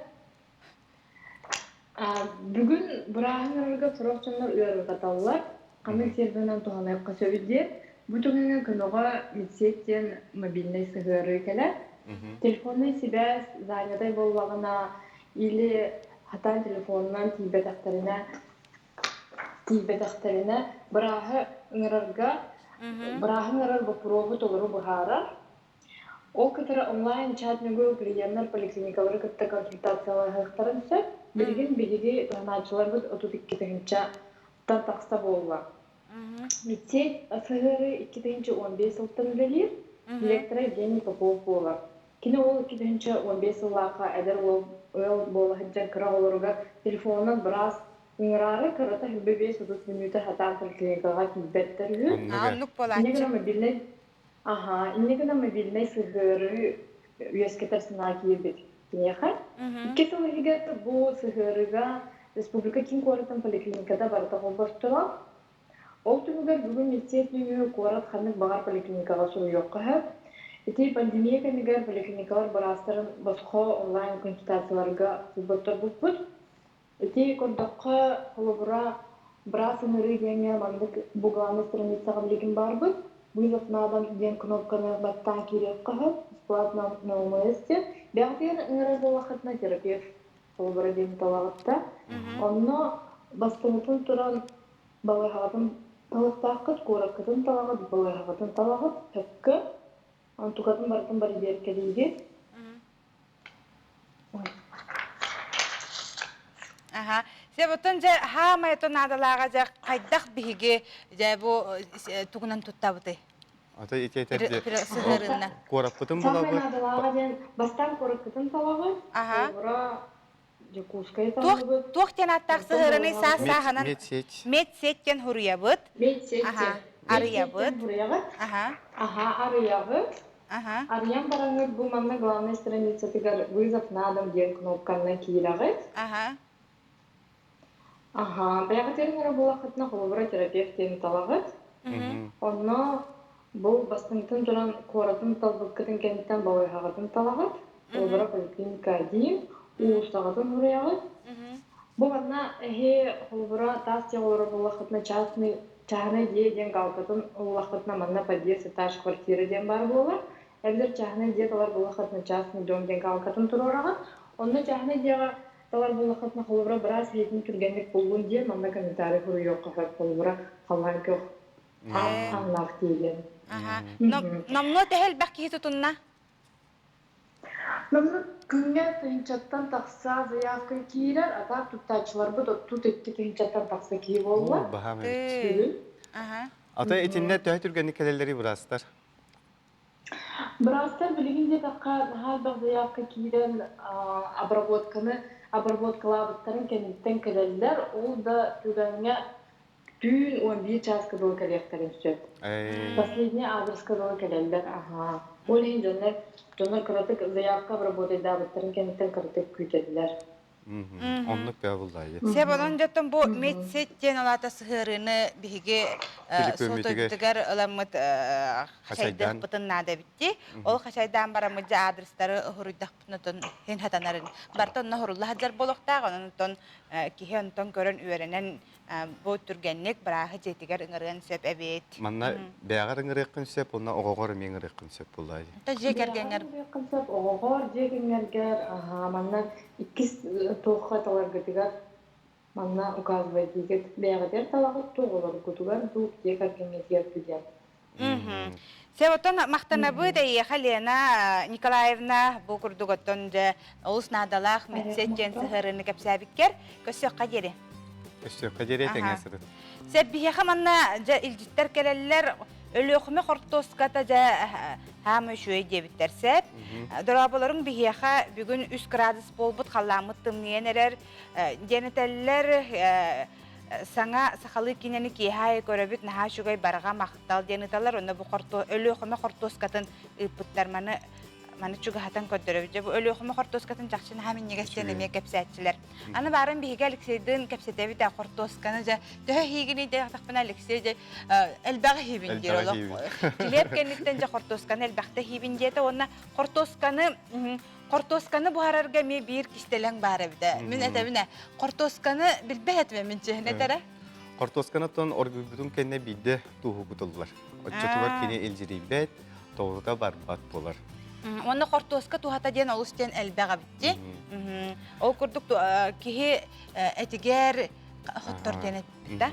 Бүгін бұрағынырға сұрақчанлар үйарғы қаталылар. Қамын серденен туғанайыққа сөбіддер. Бұтығыңа күніға медсеттен мобильный сығыры келер. Телефонный себя занятай болуағына или хатан телефонынан тейбетақтарына бұрағы ыңырар бұпыровы толыру бұғарар. Ол кітірі онлайн чатныгы клиенттер поликлиникалары кітті консультациялар хақтарын сөп, білген білігі ғаначылар бұд 32-ші тан тақста болуа. Медсет сығыры 2-15 ұлттан өлелер, директора Евгений Попов болуа. Кені ол 2-15 ұллаға әдір ол болу хыджан кіра олыруға телефонынан біраз ыңырары кірата 5-30 минуты хатан поликлиникаға кейбеттер үй. Иннегена мобильный сыгыры үйескетерсина киебет. Нехай. Иккетен егерді бұл сыгырыга республика кин қорытын поликлиникада барыта қолбаштыла. Ол түгігер бүгін медсет үйі қорат қандық бағар поликлиникаға сұр жоққа. Эти пандемия кемегер поликлиникалар барастырын басқа онлайн консультацияларға сұлбаттар бұлбұд. Эти көрдіққа қолыбыра біраз ыңыры гене мандық бұғаны страницаға білеген бар бұд. Вызов на дом ден кнопканы баттан керек қағып, бесплатно на ОМС-те. Бәғден ыңыразалақыт на терапевт қолбыры ден талағытта. Онны бастыңытын тұран балайғатын талықтақыт, қорақытын талағыт, балайғатын талағыт, әккі. Антуқатын бартын бары берке дейді. Себутун же хамайтон адалага же кайдак биги же бу тугунан туттабыты. Ата итетерди. Сыгырына. Кораппытын булабы. Самай адалага же бастан коракытын талабы. Бора же кускай талабы. Туктен аттак сыгырыны сасаханан медсеттен хуруябыт. Медсеттен. Арыябыт. Арыябыт. Арыян бараңыр бу манна главный страница тигар вызов на дом ден кнопканы киирагыт. Ага, баяғы теріңері болақытына қолыбыра терапевт дені талағыт. Онна бұл бастыңтын тұран қоратын талбыққытын кенттен бауай хағатын талағыт. Қолыбыра поликлиника дейін, уыстағытын ұраяғыт. Бұл ғадна әхе қолыбыра тас теғылары болақытына чағыны дейден қалқытын олақытына манна подъезд этаж квартиры ден бар болар. Әбдер чағыны дей талар болақытына чағыны дом ден қалқытын тұр орағын. Онна чағыны дейға талар болақытына қолыбыра біраз ретін түргенлік болуын ден, манна комментарий құры жоқ қағат қолыбыра қалған көк аңлақ дейген. Намно тәхел бәқки тұтынна? Намно күнге түйінчаттан тақса заявка кейлер, ата тұттачылар бұд, тұт етке түйінчаттан тақса кей болуы. Ата етінне түйі түргенлік кәлелері бірастар? Бірастар білігінде таққа нағалбақ заявка кейлер обработкалабыттарын кәнеттен кәлелер, ол да түргенге түйін 11 часка дол кәлектерін сөп. Последний адреска дол кәлелер, Ол ең жонар кыратык заявка обработайда абыттарын кәнеттен кыратык күйтеділер. Онлық бә бұлдайы. Сәп онын жаттан бұ медсеттен алата сығырыны бігі сотойдығар ыламыд қашайдық бұтын нада бітті. Ол қашайдан барамыды адрестары ұғырыдақ бұтынатын хен хатанарын. Барта онына ғұрылы хаджар болуқтақ, онын кихе онтон көрін үйерінен бұл түргенлік бірағы жетігер ұңырған сөп әбет. Манна бәғар ұңырыққын сөп, онына оғығыр мен ұңырыққын сөп бұлдайы. Та жекергенер? Оғығыр жекергенер, манна иккіз тоққа талар гытыгар, манна указывает егет бәғадер талағы тоғылар күтігар, бұл жекергенер түден. Сәботтан мақтана бұйда еға Лена Николаевна бұл күрдігіттен ұлыс надалақ медсеттен сығырыны кәпсәбіккер көсіққа дері. Көсіққа дері тәңесірі. Сәб бейеға манна үлдіттер кәлелер өлі оқымы қортоската хамы шөй дебіттер сәп. Дұрабыларың бейеға бүгін 3 градус болбыт қаламыт тымненелер, денетелілер саңа сақалы кенені кейхай көрөбіт наға шүгай барға мақтал денеталар, оны бұл өлі оқымы қортоскатын ұйпыттар маны чуга хатан көддөрөбү. Бу өлү хому хортоскатын жакчын хамин негестенеме кепсәтчилер. Аны барын биге Алексейдин кепсәтеби да хортосканы жа тө хигини де тахпана Алексей же элбага хибин дироло. Килеп кенниктен жа хортосканы элбакта хибин дете онна хортосканы бухарарга ме бир кистелең бары биде. Мен этебине хортосканы билбетме мен чехне тере. Хортосканы тон оргубутун кенне биде туху бутуллар. Оччотугар кене элжирибет, тоғыта барбат болар. Онда хортоска тухата ден олустен элбега битти. Ол курдук кихи этигер хоттор ден да.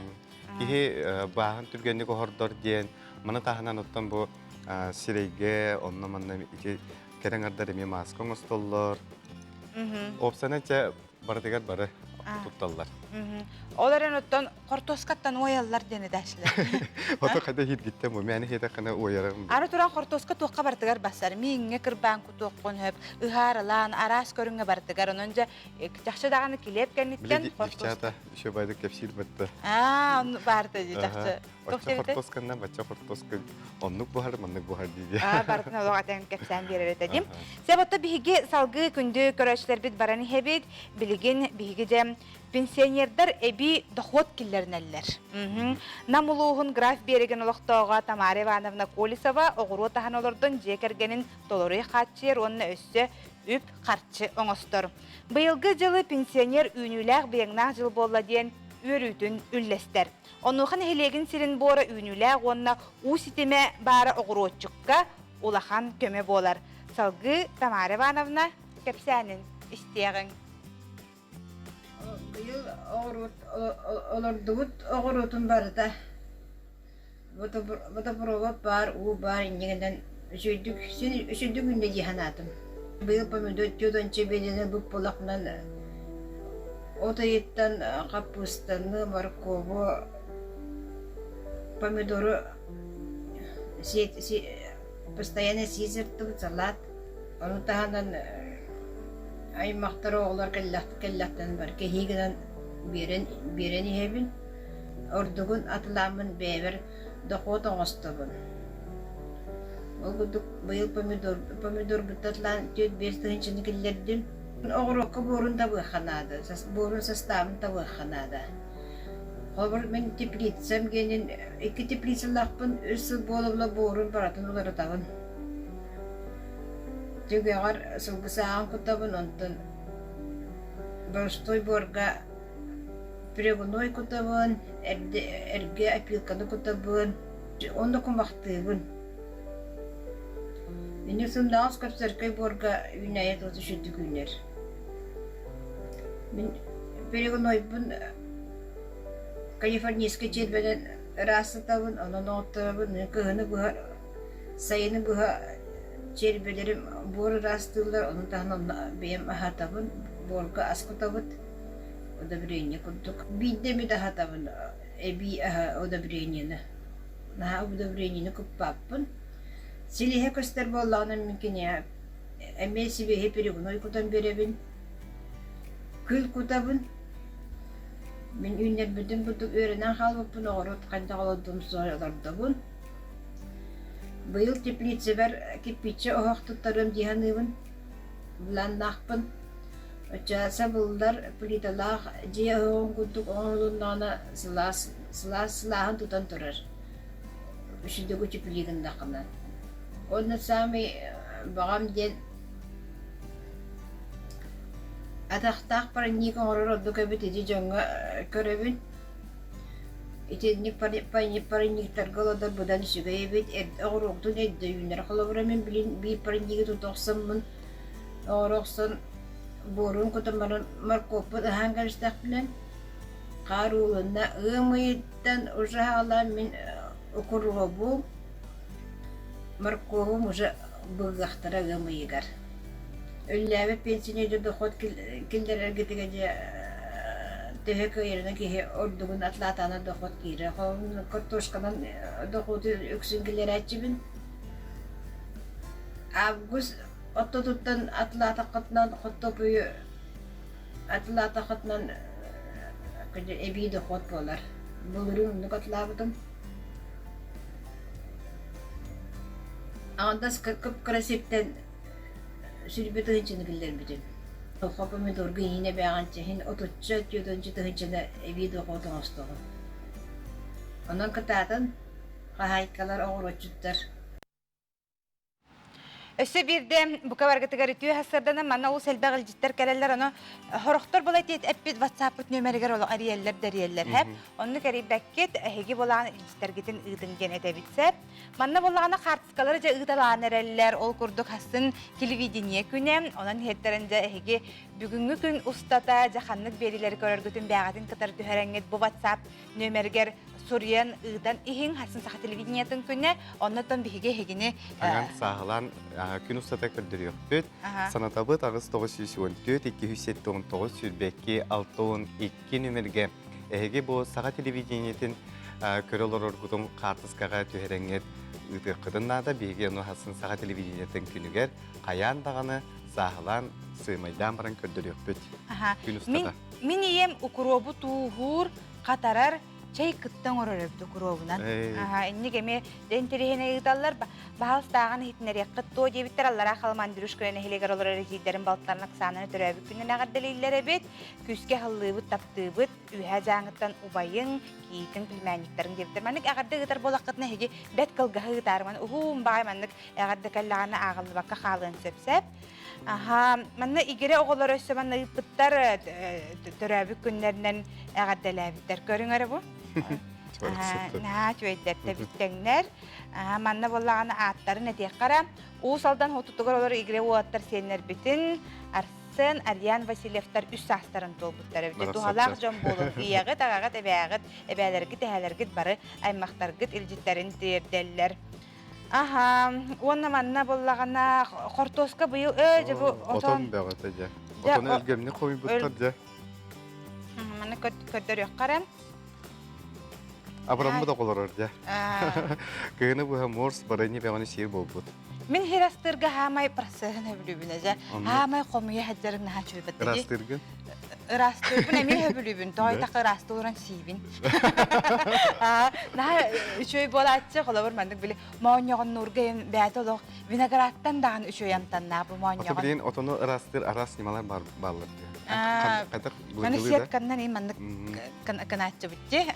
Кихи бахан түргенник хордор ден, маны каханан оттан бу сирейге, онна манна керен ардар эме маскон остоллор. Опсанача бардыгар бары тутталлар. Оларын оттан хортоскаттан ояллар дені дәшілер. Ото қайда хиргиттен бу, мәні хеда қана оярым. Ары туран хорtoska туққа бартыгар басар. Миңе кырбан кутуққын хөп, ыхарылан, арас көріңе бартыгар. Онынжа жақшы дағаны келеп кәнеттен хортоска. Девчата, еще байды кепсил бітті. Оны барды де жақшы. Бача хортосканна, бача хортоска. Оннук бұхар, маннук бұхар дейді. Бардына олуға тәң кепсән берер етедім. Себатта биге салғы күнді көрәшілер бит бараны хебет, білеген биге жем пенсионердар эби доход киллернеллер. Намулуғын граф береген олықтауға Тамара Ивановна Колесова оғыру таған олырдың жекергенін толыры қатшер, онына өсі үп қарчы оңыстыр. Бұйылғы жылы пенсионер үйніләғ бейіңнақ жыл болла ден өрүтін үллестер. Онуған хелегін сирин бора үйніләғ онына уситеме бары оғыру отчыққа улахан көме болар. Салғы Тамара Ивановна кепсәнін істеғін. Олордугут оғырутун бары да. Бұта провод бар, у бар, индегенден үшүндік үнде диханатым. Бұл помидор тюдан чебедені бұп болақынан отайыттан капустаны, моркову, помидору постоянно сезірттім, салат. Оны тағандан аймақтары олар кәлләқтен бар. Кехигінен берен ебін. Ордығын атыламын бәбір дұқот оңыстығын. Ол күдік бұйыл помидор бұттатлан 4-5 тұхыншыны келдердім. Оғырыққа борын да бұқанады. Борын составын да бұқанады. Хабар мен теплицам генен iki теплицалахпын ысы болобла борун баратын улар табын. Жүгәгәр сылгысаан кутабын онтон Борстой борга перегоной кутабын, эрге опилканы кутабын, онда кумактыбын. Мен сымдагыс капсаркай борга юнайет осы шүдді күнер. Мен перегонойбын Калифорнийский четбеден расытабын, онон оттабын, кыгыны бұға, сайыны бұға чербелерім боры растылар, onun тағынан бейім ахатабын, борга аскутабыт, одобрение курдук. Бидде ми дахатабын, эби одобрениені. Наха одобрениені күппаппын. Силихе көстер боллағынан мүмкіне, әме себеге перегуной кутан беребін, күл кутабын. Мен үйнер бүдін бұдық өрінен қалбыппын, оғырот қайда қаладым сойлардабын. Быйыл теплице бар киппиче оғақтыттарым дияныйбын, бұланнақпын. Очаса бұлдар плиталақ жия оғын күдік оңылыннағына сылағын тұтан тұрар. Үшіндегі теплигін дақынан. Оны сами бағам ден атақтақ паранник оңырыр оды көбет еді жоңға көребін. Итедник паранниктар ғаладар бұдан үсігі ебет оғырықтың әдді үйінер қалабырамен бей параннигі тұтақсынмын. Оғырықсын борун кутамарын маркопы хангарыстақ білен қарулына ымайыттан уже ала мен укуруға бұл марковым уже бұғақтыра ымайығар. Өлләбі пенсионерді доход келдер әргетіге төһө көйеріне кеге ордуғын атлатаны доход кейрі. Қолын картошкадан доходы өксін келер әтчібін. Август Оттотуттан атлатақытнан хоттопуй атлатақытнан эбиді хот болар. Бұлырын ұндық атлабыдым. Ағандас көп красиптен сүрбет ұғынчыны білдер бідім. Хопы мен дұрғы еңіне бәғанчы, хен отутчы түйдінші тұғынчыны эбиді хотың остығы. Онын кытатын қағайкалар оғыр отчыттар. Өсі бірде бұқа барғытығар үтіу хасырдана мана ол сәлбәғіл життер кәрелер оны хорықтар болай тейт әппет ватсаппыт нөмәрігер олы ариеллер дәриеллер әп. Оны кәрі бәккет әхеге болағаны ilgistергетін ұйдынген әдәбітсәп. Манна болағаны қартысқалары жа ұйдалаған әреллер ол күрдік хасын телевидение күнем. Онын хеттерінде әхеге бүгінгі күн ұстата жақанлық берілері көрергітін бәғатын қытар түхәрәңет бұл ватсап нөмәрігер Сурьян ыдан ихин хасын саха телевидениятын күнне, оннотон биһиге хегини Аңан сағылан күн ұстата көрдіріyor. Бөт, санатабыт ағыз 914, 279 сүрбәкке 612 нөмірге. Әйге бұл саға телевидениятын көрілер оргудың қартысқаға түйереңет ұйты қыдыннада биһиге оны хасын саға телевидениятын күнігер қаян дағаны сағылан сыймайдан баран көрдіріyor. Бөт, күн ұстата. Мен ием укуробу туғур қатарар чай кыттан орорыбды куровунан. Инни кеме дентерехене ыдаллар бағалыстаған хитнер яққыт то дебиттер аллара қалман дүріш көріне хелегер олар әрекейдерін балтарына қысананы түрәбі күнен ағар дәлейлер әбет, күске халлыбыт таптыбыт, үйә жаңыттан убайын, кейтін пілмәніктерін дебіттер. Манық ағарды ғытар болаққытына хеге бәт қылғағы ғытарыман, ұғуым бағай манық ағарды кәллағаны ағылы баққа қалын сөпсәп. Манна игере оғылар өсі манна ұйпыттар түрәбі күнлерінен ағаддәләбіттер. Көрің әрі бұ? Наға түйеддерді біттеңнер. Манна болағаны аттарын әтек қара. Ол салдан хотутығыр олар игере оғаттар сенер бітін. Арсын, Арьян Васильевтар үс астарын толбыттар. Тухалақ жон болу. Ияғыт, ағағыт, әбәлергіт, әхәлергіт бары аймақтарғыт илжеттерін тиердәлілер. Оны манна болағана қортоска бұйыл өйді бұ отон бәғыты жа. Отон өлгеміне қой бұттар жа. Маны көрдір өк қарам. Абырамы да қолар жа. Күйіні бұға морс барайны бәғаны сейір бол бұд. Мен херастырға хамай прасығын өбілібін әжа. Хамай қомуя әддерін наға чөй бәттіде. Растыргын? Растыргын әме өбілібін. Тойдақы расты оран сейбін. Наға үшөй бол атшы қолабыр мандық білі. Мауыньоғын нұрға бәді олық виноградтан дағын үшөй амтанна бұл мауыньоғын. Оты білейін, отоны растыр арас немалар балыр. Маны сетканнан ин маннык канаатчы битти.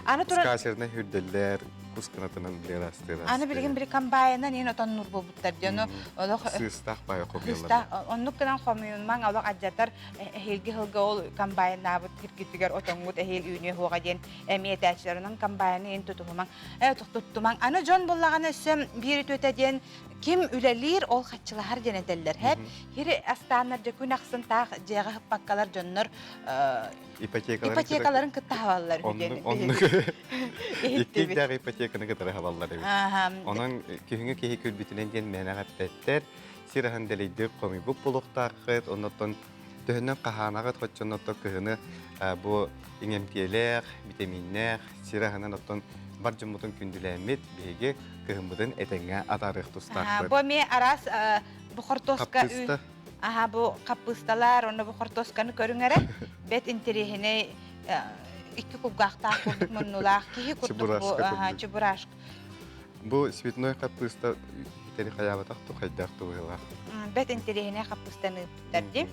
Аны туран Скасерне хүрделлер кусканатынан билерастыр. аны билген бир комбайнан ин отон нур болбуттар жана олох Сыстах бай окуялар. Хыста оннук кынан хомуйун маң олох аджатар эхилги хылга ол комбайн набыт киргитигер отоңгут эхил үйне хуга ден эметәчләренең комбайны ин тутумаң. Туттумаң аны жон буллаган өсем бир төтә ден ким үлелир ол хатчылар денеделлер хәп. Хире астаннар да күнәксын таг җага хаппаккалар жоннор ипотекаларын кытта хаваллар үден. Икки дәгы ипотеканы кытта хаваллар бит. Оның күйіңі кеһи күлбитинен ден мәнәгә тәттер сирахан делейдик коми бу булуктагы оннотон төһөннән каханага тотчоннотто кыһыны бу иңемтиелер, витаминнер сираханан оттон бар жумутун күндүләмит беге кыһымбыдын этеңгә атарык тустак. Бу ме арас бу хортоска бу капысталар, оны бу хортосканы көрүңәре бет интерехине икки кубгакта курдук моннулах кихи курдук бу чебурашка. Бу цветной капыста тери хаябатак ту хайдак туыла. Бет интерехине капыстаны тарди.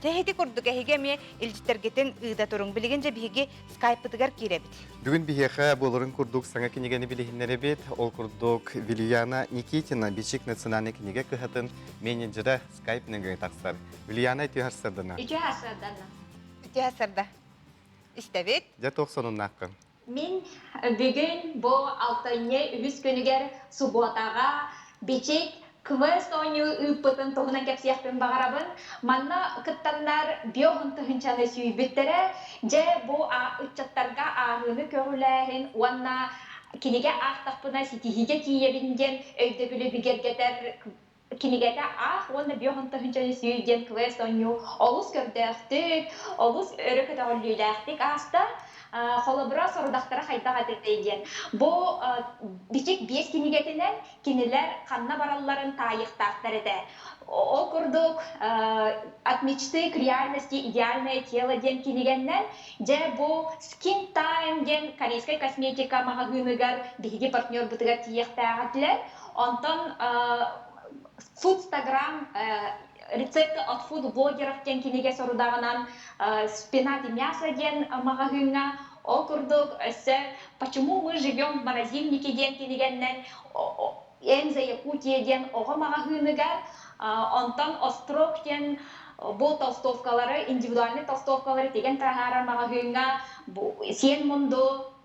Техети курдук эхиге илжитергетен ыда туруң билгенже биге скайпытыгар киребит. Бүгүн бихеха болорун курдук саңа кинегени билихиннере бит. Ол курдук Вильяна Никитина бичик национальный кинеге кыхатын менеджера скайпнеге таксар. Вильяна тиһарсардана. Ити хасарда. Истебит. Я 90-наккан. Мен бүгін бұл алтыне үз күнігер субботаға бичек квест ойну үппытын тоғынан кәпсияқпен бағарабын. Манна кыттандар биоғын тұхынчаны сүйбіттері, же бұл үтчаттарға ағыны көрілерін, уанна кенеге ақтақпына сетихиге киебінден өйді білі бігергетер кинигете оны биоғын тұхынчаны сүйден квест ойну олыс көрдіқтік, олыс өрі көтағылүйдіқтік аста. Холобра сорудақтары хайдақ әтетейден. Бұл бичек 5 кинигетінен кинилер қанна бараларын тайықтақтар еді. Ол күрдік от мечты к реальности идеальное тело ден кинигеннен, же бұл Skin Time ден корейская косметика мағағынығар бігіде партнер бұтыға тиектаға тілер. Онтон Foodstagram рецепты от фуд-блогеров ден кинеге сорудағынан спинат и мясо ден мағағынға ол күрдік өсі почему мы живем в морозильнике ден кинегеннен Энза Якутия ден оға мағағынығар онтан острог ден бұл толстовкалары, индивидуальный толстовкалары деген тағара мағағынға сен мұнду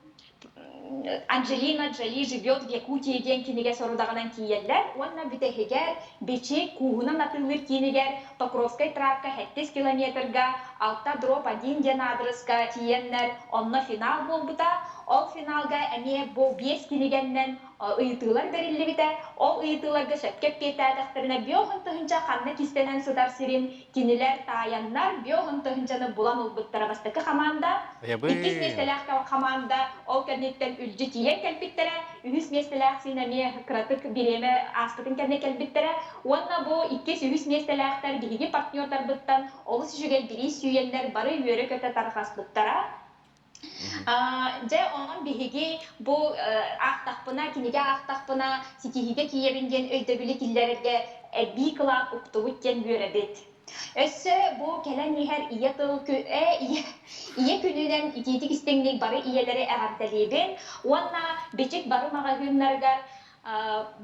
Анджелина Джоли живет в Якутии ден кинеге сорудағынан киеллер. Онна бүтәхегер бичек куғынан атылыр кинегер Покровской травка 7 километрга, алта дроп 1 ден адреска тиеннер. Онна финал бол бұта. Ол финалга әме бұл 5 кинегеннен ұйытылар берілі біті. Ол ұйытыларға шәпкеп кетәдіқтіріне биоғын тұхынча қанны кистенен сұдар сирин кинелер тайаннар биоғын тұхынчаны бұлан ұлбыттара бастықы қаманда. 2 местеләқ қаманда ол кәнеттен үлжі тиен кәлбіттері, 3 местеләқ синәме қыратық биреме астытын кәне кәлбіттері. Онна бұл 2-3 местеләқтар бігі партнердар бұттан, олыс жүгел бірі сүйенлер бары үйері көті тарқас бұттара. Же onun bihiги bu ақтақпына, кинеге ақтақпына, сетихиге киебінден өйдөбілі киллерге bir kılan uktubutken börебет. Өссі bu келен ехер ие тыл ие күнінен итетік істеңдік бары иелері әғардалебен, онна бечек бары мағағынларғар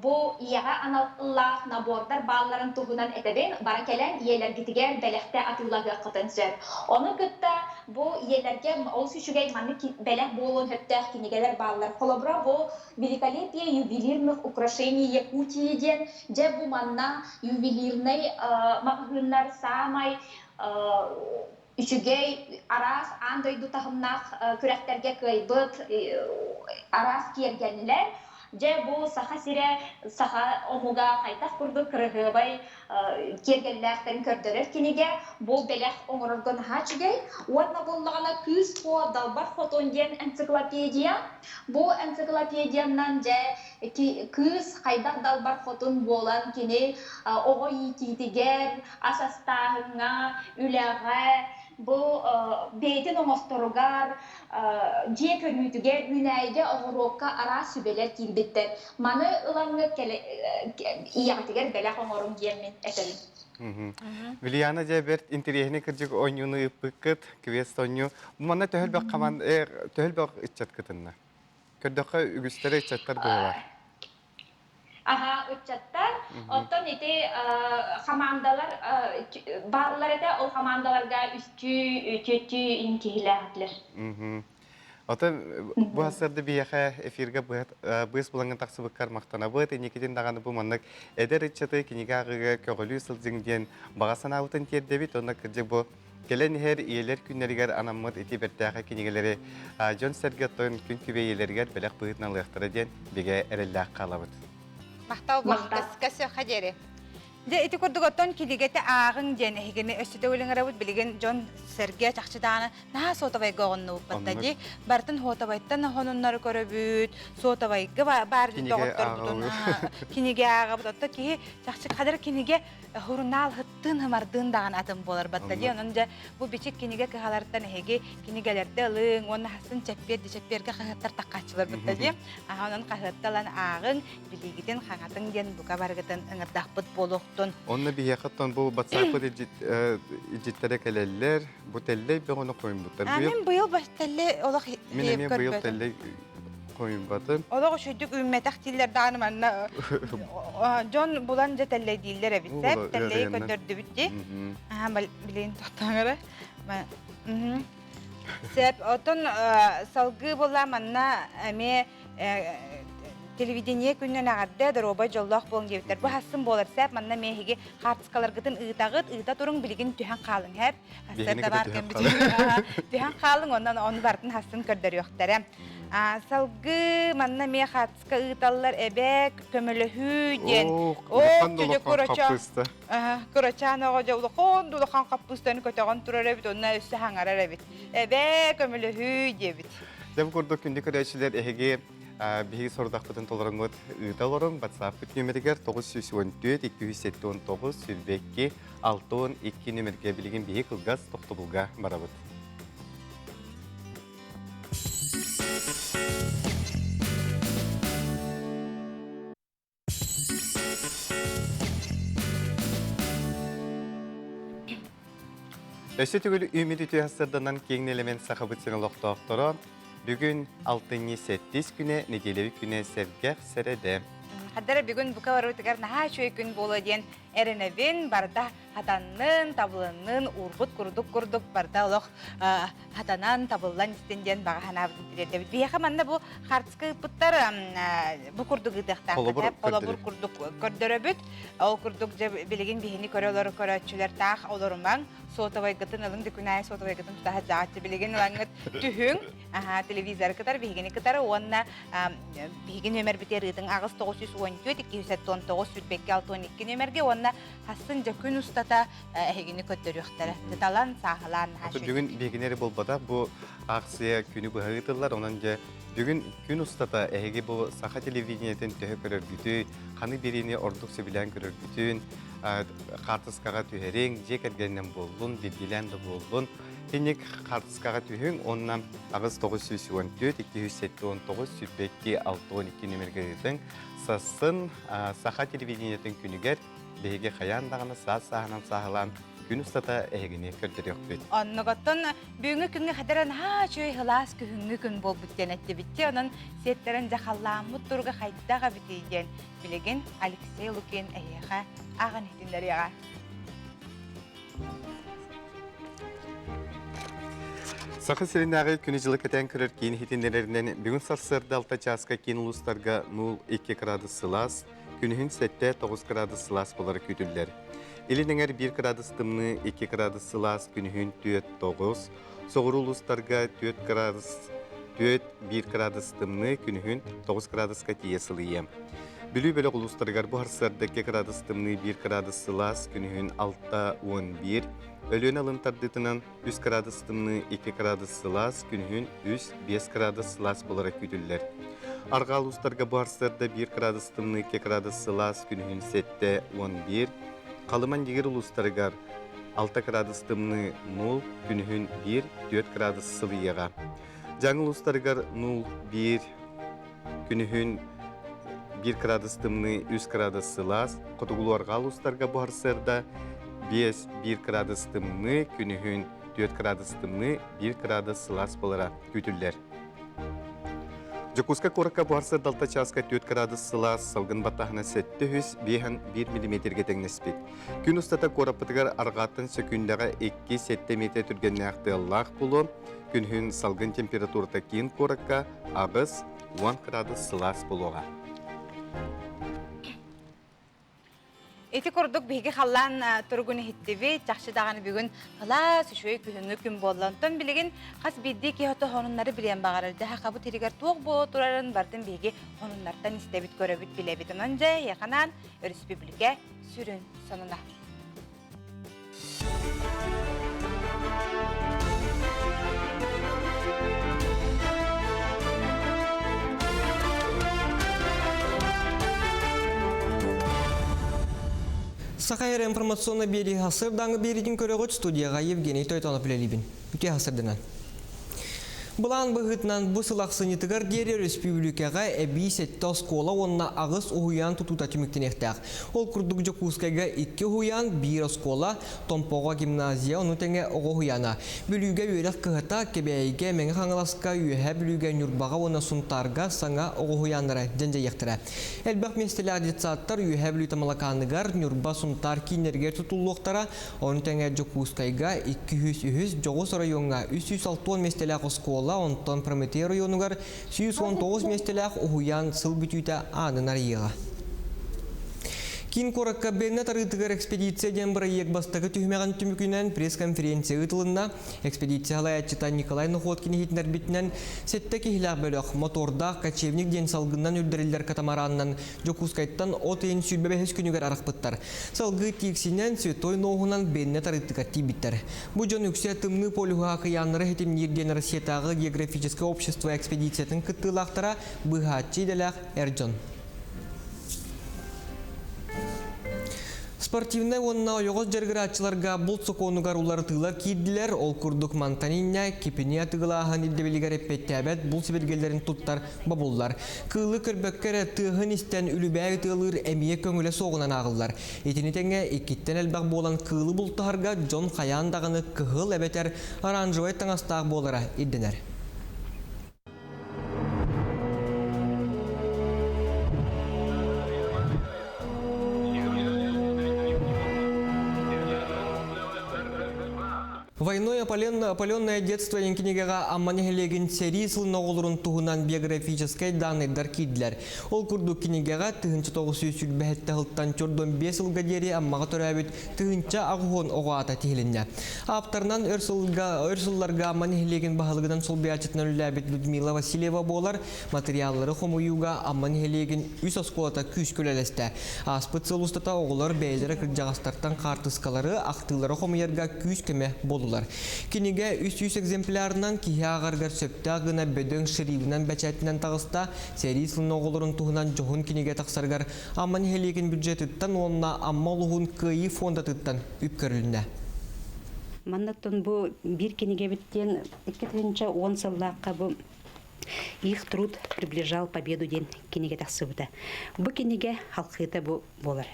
bu iyağa analıllah naborдар bağların tuğunan eteben bara kelen iyeler gitiger belekte atıllağı kıtınsır. Onu kıtta bu iyelerge olsu şugay manı belek bolun höptəh kinigeler bağlar. Kolobra bu великолепие ювелирных украшений Якутии же bu manna ювелирный mağınlar samay Üçügey aras andaydu tahımnaq kürekterge kıybıt aras kiyergenler. Je bu saha sire saha omuga kaytaq kurdu kırıgıbay kergellerden kördörür kinige bu belek oңороргон haçgey onna bollağına küs po dalbar foton den ensiklopediya bu ensiklopediyandan je küs kaytaq dalbar foton bolan kini oğo yitiger asastağına üleğe bu beytin omostorugar diye körmütüge güneyge oğurokka ara sübeler kilbittir. Manı ılanı iyatiger bela oğurun gelmin etelim. Вилияна жаберт интерьерine кыржык ойнуну ыппыкыт, квест ойну. Мана төһөлбөк каман төһөлбөк иччат кытынна. Көрдөккө үгүстөрө иччаттар болар. Aha, uçatlar. Otton eti hamandalar barlar ete o hamandalarga üçü inkihilatlar. Ota bu hasarda biyaha efirga bıs bulangın taksıbıkkar maqtanabıt, enikidin dağını bu manlık eder iççatı kinigağıga kögülü sılcıngden bağasan avutun terdebit, onda kırcık bu gelen her iyiler günleriger anamıt eti berdağı kinigeleri John Sergetton gün kübeyeleriger belak bıhıtna lığıhtara den bege erellağ qalabıt. Мақтау касы хадери. Де эти курдуготтон килигете аагын ден хигени өстө өлеңрабыт билген Жон Сергей чакчыдааны наа сотабай гогонну баттади бартын хотабайттан хонуннары көрөбүт сотабайга бар доготтордун киниге агабытта ки чакчы кадыр киниге хурунал хыттын хымардын даган атым болар баттади онунда бу бичик киниге кахаларттан хеги кинигелерде ылың оны хасын чепперге хаттар таккачылар баттади анан кахатталан аагын билигитин хаңатын ден бука баргытын ыңырдакпыт болук. Onunla bir yakıttan bu batsaklı cidditlere keleller, bu telle bir onu koyun butar. Amin bu yıl baş telle olak hep görmedim. Bu yıl telle koyun batın. Olak şuyduk ümmetak tiller dağınım anna. John bulanca telle değiller ebitsep, telleyi köndürdü bitti. Aha bilin tohtağırı. Sep, otun salgı bulam anna eme телевидение күннен ағадда дороба жоллақ болын дебіттер. Бұл хасын болар сәп, манна мейхеге қартысқаларғытын ыта тұрың білген түйен қалың әп. Хасырда бар кәм түйен қалың, ондан оны бартын хасын көрдер yoқтары. Салғы манна мей қартысқа ыталар әбәк көмілі ден. Күлі күрачан оғаja ұлықон дұлыққан қаппыстаны көтеғын тұрар әбіт, онына өсі хаңарар әбіт. Әбәк көмілі дебіт. Дәбі көрді күнді көрәшілер әхеге Bihi sorudaqpıdın tolarıngot ıdalarım, WhatsApp nömerger 914-279 Sülbekki 612 nömerge bilgin bihi kılgaz toxtubulga barabıd. Öşte tügülü ümid ütü hasırdanan keğin element sahabıt seni loqtaqtara Bugün 6-7 güne, nedelevik güne sevgek serede. Haddara bugün bu kavar ötüger naha şöy gün bolu diyen erinebin barda hatanın, tabılının urbut kurduk barda oloq hatanan, tabıllan istendiyen bağa hanabıdın dilerde. Biyaqa manna bu hartskı pıttar bu kurduk ıdıqtan. Kolobur kurduk kördöröbüt. O kurduk biligin bihini körölörü körötçüler tağ olurumban. Soğutavay gıtın alın dükünay soğutavay gıtın tutaha zaatçı biligin langıt tühün. Televizor kıtar, bihigini kıtar. Onna bihigin ömer biter ıdın ağız 914, 279 Sülbekki 612 nömerge. Onna hasınca gün ustata ehegini kötörüyorlar. Tıtalan, sağılan. Bugün bihiginleri bolbada bu aksiye günü bıhağıtırlar. Onunca bugün gün ustata ehegi bu saha televizyoneten tühü körür gütü. Kanı birini orduk sebilen körür gütün. Kartıskağa tühereng, jekergenden boldun, bilgilen de boldun. Tenek kartıskağa tühün, ondan ağız 914, 279 Sülbekki 612 nömerge ıdın. Sasın saha televizyoneten günüger Bege kayan dağına sağ-sağınan sağılan gün ustata ehegini kördürüyor büyüt. Onluqottun büyüngü küngü xadaran ha çöy hılas kühüngü gün bol bütten etti bitti. Onun setlerin jaxallamut durga xaydağa bitiygen bilegen Alexey Lukin eheqa ağın etinleri yağa. Sakı serindagi günü jılık eten kırır keyin hitinlerinden bugün sarsırda alta çaska keyin uluslarga 0-2 gradus sılas, günühün sette 9 gradus sılas boları kütüller. Elininger 1 gradus tımını 2 gradus sılas günühün 4-9, soğuru uluslarga 4-1 gradus tımını günühün 9 gradus katiye sılıyem. Bülü bölük uluslargar bu harsardaki gradus tımını 1 gradus sılas günühün 6-11, Ölüyen alın tardıtının 3 gradus tımını 2 gradus sılas günühün 3-5 gradus sılas bolarak kütüller. Argal uluslarga bu harsarda 1 gradus tımını 2 gradus sılas günühün 7-11, Kalıman yeger uluslargar 6 градус тымны 0, күнүхүн 1-4 градус сылыяға. Жаңыл ұстарығар 0-1, күнүхүн 1 градус тымны 3 градус сылас, құтығылуарға ұстарға бұғарсырда 5-1 градус тымны, күнүхүн 4 градус тымны 1 градус сылас болара күтілдер. Жокуска коракка бұғарсыр далта часка 4 градус сылас, салғын баттағына 700-1 мм теңнеспет. Күн ұстата корапытығар арғаттың сөкіндіға 2-7 метр түргенне ақты Аллах бұлы, күнхін салғын температурата кейін коракка ағыз 10 градус сылас болуға. Эти кордук биги халлан тургуны хиттеби жакшы даганы бүгүн кала сүшөй күнү күн боллонтон билеген кас бидди ки хото хонуннары билен багарыр да кабы тиригер туок бо турарын бардын биги хонуннардан истебит көрөбүт билебит онже яканан республика сүрүн сонуна. Сақайыр информационна бери хасыр даңы беретін көрігіт студияға Евгений Тойтонов білелебін. Үте хасырдынан. Бұлан бұғытынан бұ сылақсынетігір дері республикаға әбейсетті скола онына ағыз ұхуян тұтута түміктен ектіғ. Ол күрдік Жокускайға 2 ұхуян, 1 скола, Томпоға гимназия, оны тәңе оғы ұхуяна. Бүліге өрек кығыта кебәйге мәңі қаңыласқа үйе бүліге нүрбаға оны сұнтарға саңа оғы ұхуянлары жәнже ектірі. Әлбәқ местелі адетсаттар үйе бүлі тамалақанығар нүрба сұнтар кейінергер тұтулуқтара, оны тәңе Жокускайға 200-9 районға 360 местелі скола онтон Прометей районугар 119 местелях угуян сыл бүтүйті анын арыйыға. Кин коракка бенна тарытыгар экспедиция ден проект бастығы түймеген түмікінен пресс-конференция ұтылында экспедициялай атчыта Николай Нухоткин хитнер бітінен сетті кехілақ бөліқ моторда качевник ден салғыннан үрдірілдер катамараннан Жокускайттан отын сүрбебехес күнігер арықпыттар. Салғы тексинен светой ноғынан бенна тарытыгар тибіттер. Бұ жон үксе тымны полюға қияныры хетім нерден Россиятағы географическое общество экспедициятын кыттылақтара бұғатчы делақ Эрджон. Спортивный онна ойоғыз жергіратчыларға бұл соқонуғар улар тыла кейділер, ол күрдік мантаниня, кепіне атығылағын елдебелігер еппеттәбәт бұл себелгелерін тұттар бабуллар. Кылы көрбәккері тығын істен үлібәй тығылыр әмие көңілі соғынан ағылар. Етіне тәңе екеттен әлбәқ болан кылы бұл тұхарға Джон Қаяндағыны кығыл әбәтер аранжуай таңастағы болара едденер. Войной опаленное детство янкинегага амманехелеген серийсыл ноғылырын туғынан биографической данный даркидлер. Ол күрдік кинегага тыгынчы 900 бәхетті ғылттан чордон 5 жылға дері аммаға төрәбіт тыгынча ағуын оғата тегілінне. Аптарынан өрсылларға амманехелеген бағылығынан сол бәчетінен үләбіт Людмила Васильева болар материаллары хомуюға амманехелеген үс осколата күш көлелесті. Аспыт сылыстата оғылар бәйлері кірджағастартан қартыскалары ақтылары хомуерға күш көме болулар. Кинеге 300 экземплярынан кихағарғар сөпті ғына бөдің шырибінен бәчәтінен тағыста серийсілін оғылырын туғынан жоғын кинеге тақсарғар амман хелеген бюджетіттен онына аммалуғын күйі фондатыттан үпкөріліне. Маннаттан бұл бір кинеге біттен 2010 сыллаққа бұл их труд приближал победу ден кинеге тақсыбыда. Бұл кинеге халқыта бұл болар.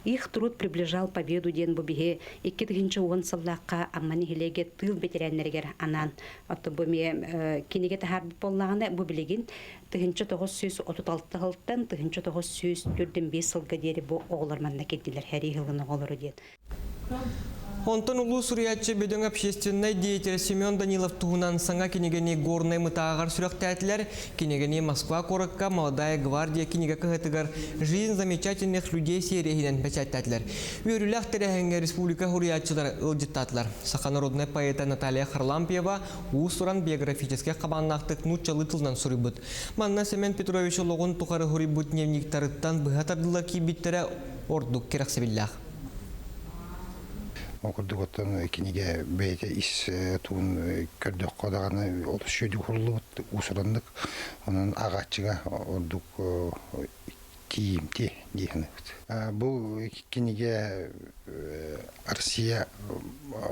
Их труд приближал победу ден бұл біге 2010 сыллаққа амманы хелеге тыл ветеринергер анан. Отты бұл ме кинеге тахар боллағына бұл білеген 1936 ғылттан 1945 сылға дері бұл оғыларманна кеттілер. Хәрі ғылғын оғылары ден. Онтон улу суриятчы бөдің общественный деятель Семен Данилов туғынан саңа кенегені горный мытағар сүректәтілер, кенегені Москва коракка молодая гвардия кенеге кығытығар жизнь замечательных людей сериягінен бәчәттәтілер. Өріләқ тәрәхенге республика хуриятчылар ылжыттатылар. Сақанародный поэта Наталья Харлампиева ұсыран биографическе қабаннақтық нұтчалы тылынан сұрыбыд. Манна Семен Петрович олығын тұқары хурибыд дневниктарыттан бұғатардылар кейбіттері ордық керақсыбиллах. Окурдук оттон кинеге бейте ис туун көрдөк кодаганы ол шөдү курулуп усурандык анан агачыга ордук кийимти дейхин. Бул кинеге Россия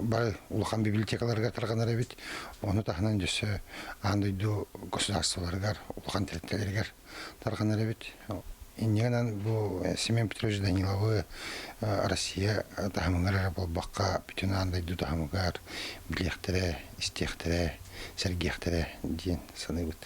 бар улахан библиотекаларга тарганар бит. Оны тахнан дөсө андыйду государстволарга улахан территорияларга тарганар бит. Иннегенен бу Семен Петрович Даниловы Россия тахамыгар болбакка бүтүн андыйду тахамыгар билехтере, истехтере, сергехтере ден саныбыт.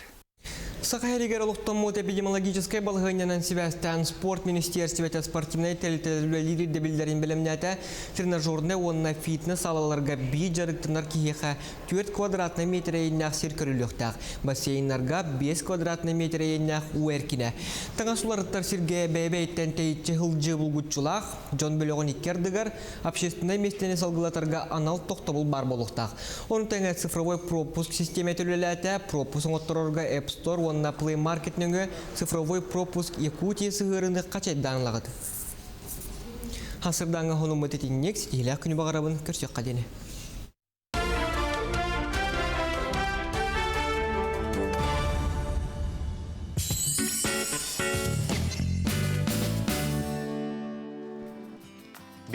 Сахаригер олуқтаммут эпидемиологической балғынянан Себастьян спорт министерствете спортивной телетелюлелири дебилдерин білімнәті тренажерне онна фитнес алаларға бей жарықтынар кейеға 4 квадратный метр eyinнақ сиркіріліқтақ, бассейнларға 5 квадратный метр eyinнақ уэркіне. Таңасуларыттар сирге бәйбәйттен тейітчі хылжы бұлгутчулақ, жон бөліғын иккердігер, общественной местені салғылатарға анал тоқтабыл бар болуқтақ. Оның тәңі цифровой пропуск системе төлеләті, пропуск оттырорға App Store, онна Play Market нөңі цифровой пропуск Якутия сығырыны қачайданлағыды. Хасырдаңы ғону мұтетіннек сетейлі күні бағарабын көрсек қадені.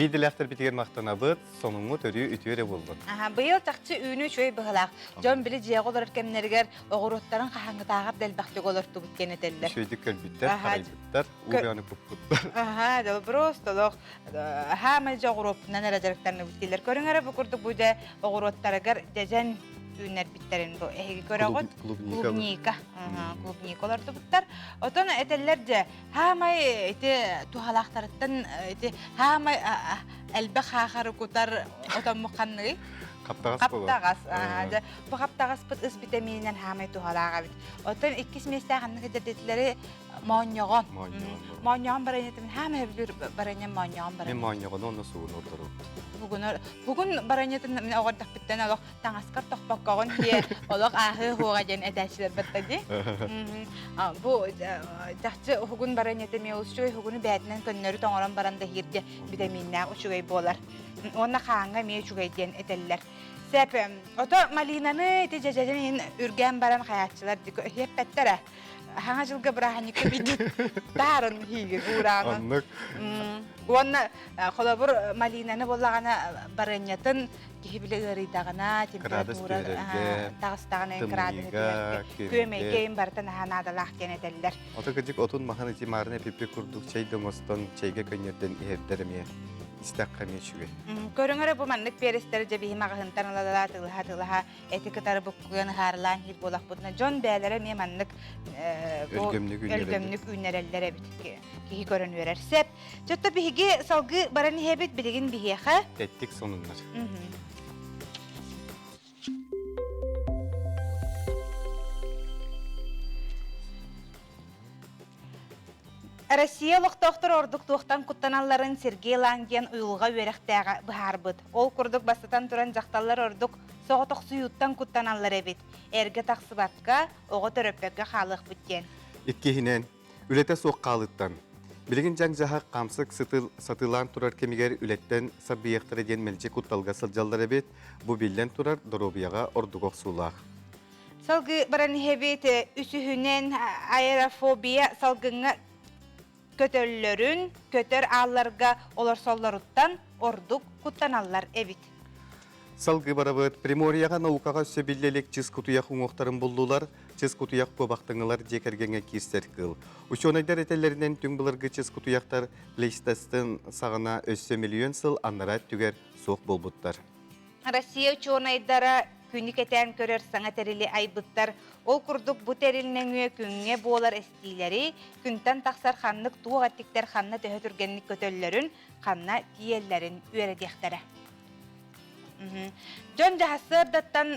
Бидиләхтер битеген мақтана быт, соныңы төрі үтіре болдың. Бұйыл тақчы үйіні чөй бұғылақ. Жон білі жияқ олар кәмнергер оғыроттарын қағаңы тағыр дәлбақты оларды бұткен етелдер. Шөйді көлбіттер, қарайбіттер, ұғаны бұппыттар. Дәл бұрыс, толық. Хама жоғыропынан әрәжәріктеріні бұткелер. Көріңері бұқырды бұйда оғыроттарығар дәжен үйінер біттерін бұл. Әйгі көрі ғод? Клубника. Клубника оларды бұттар. Отын әтелер де хамай тухалақтарыттан хамай әлбі қағары көтар отан мұқанығы. Қаптағас. Бұл қаптағас бұт ұс витаминінен хамай тухалаға бит. Отын 2 месте қанығы дәрдетілері маоньоғын. Маоньоғын барайнетімін. Хамай бір барайнен маоньоғын барайнен. Мен маоньоғын оны суын отыру. Бүгін барайнетін мен оғырдақ біттен олық таңасқар тоқпаққағын кие олық ағы хуға ден әдәшілер біттеді. Бұл тақчы бүгін барайнеті мен ұшуғай бүгіні бәдінен көннері тоңыран баранда хирде витаминнәң ұшуғай болар. Онна қаңға мен ұшуғай ден әтелілер. Сәп, ото малинаны әте жәжәден үрген баран қаятшылар хеп бәттәрі. Хаңа жылғы бірағанікі бейді дарын хейгі ғұрағын. Онна қолабыр малинаны болағана барынятын кейбілі ғыридағына, температура тағыстағына қырадыны көмейгейін бартын ханадалақ кенетелдер. Оты күдік отын маған етимарыны пепе күрдік чайдың остан чайға көнерден ердеріме. Көріңірі бұл маңдық берістері жабейім ағығынтан ұладыла этикатары бұққығын ғарылан хил болақ бұдына. Жон бәлері мен маңдық өлгөмнік үйнерелері кейі көрін өрер. Сәп, жотта бігі салғы бараны хебет білігін бігі Тәттік сонынлар. Россия лоқтоқтыр ордық туқтан құттаналарын Сергей Ланген ұйылға өріқтәға бұхарбыд. Ол күрдік бастатан тұран жақталар ордық соғытық сұйуттан құттаналар әбет. Әргі тақсыбатқа, оғы төрөппәкке қалық бүткен. Иткехінен, үлеті соқ қалыттан. Білген жаң жаға қамсық сатылан тұрар кемегер үлеттен сабияқтыр еден мәлче құтталға сылжалдар әбет, бұл білден тұрар дұробияға ордық оқсулақ. Салғы баран әбет үсіхінен аэрофобия салғыңа көтөллөрүн көтөр алларга олар солларуттан ордук куттаналлар эбит. Салгы барабыт Приморияға наукаға сөбілелек чыз кутуяқ ұңықтарын болдулар, чыз кутуяқ көбақтыңылар декергенге кестер кыл. Учонайдар етелерінен түң бұлырғы чыз кутуяқтар плейстастын сағына өссө миллион сыл аннара түгер соқ болбуттар. Россия учонайдара күні кетен көрер саңа тәрілі айбыттар. Ол күрдік бұ тәрілінен күнге болар әстейлері, күнтан тақсар қаннық туға аттіктер қанна төхетіргенлік көтөллерін, қанна тиеллерін өредектері. Жон жағасыр даттан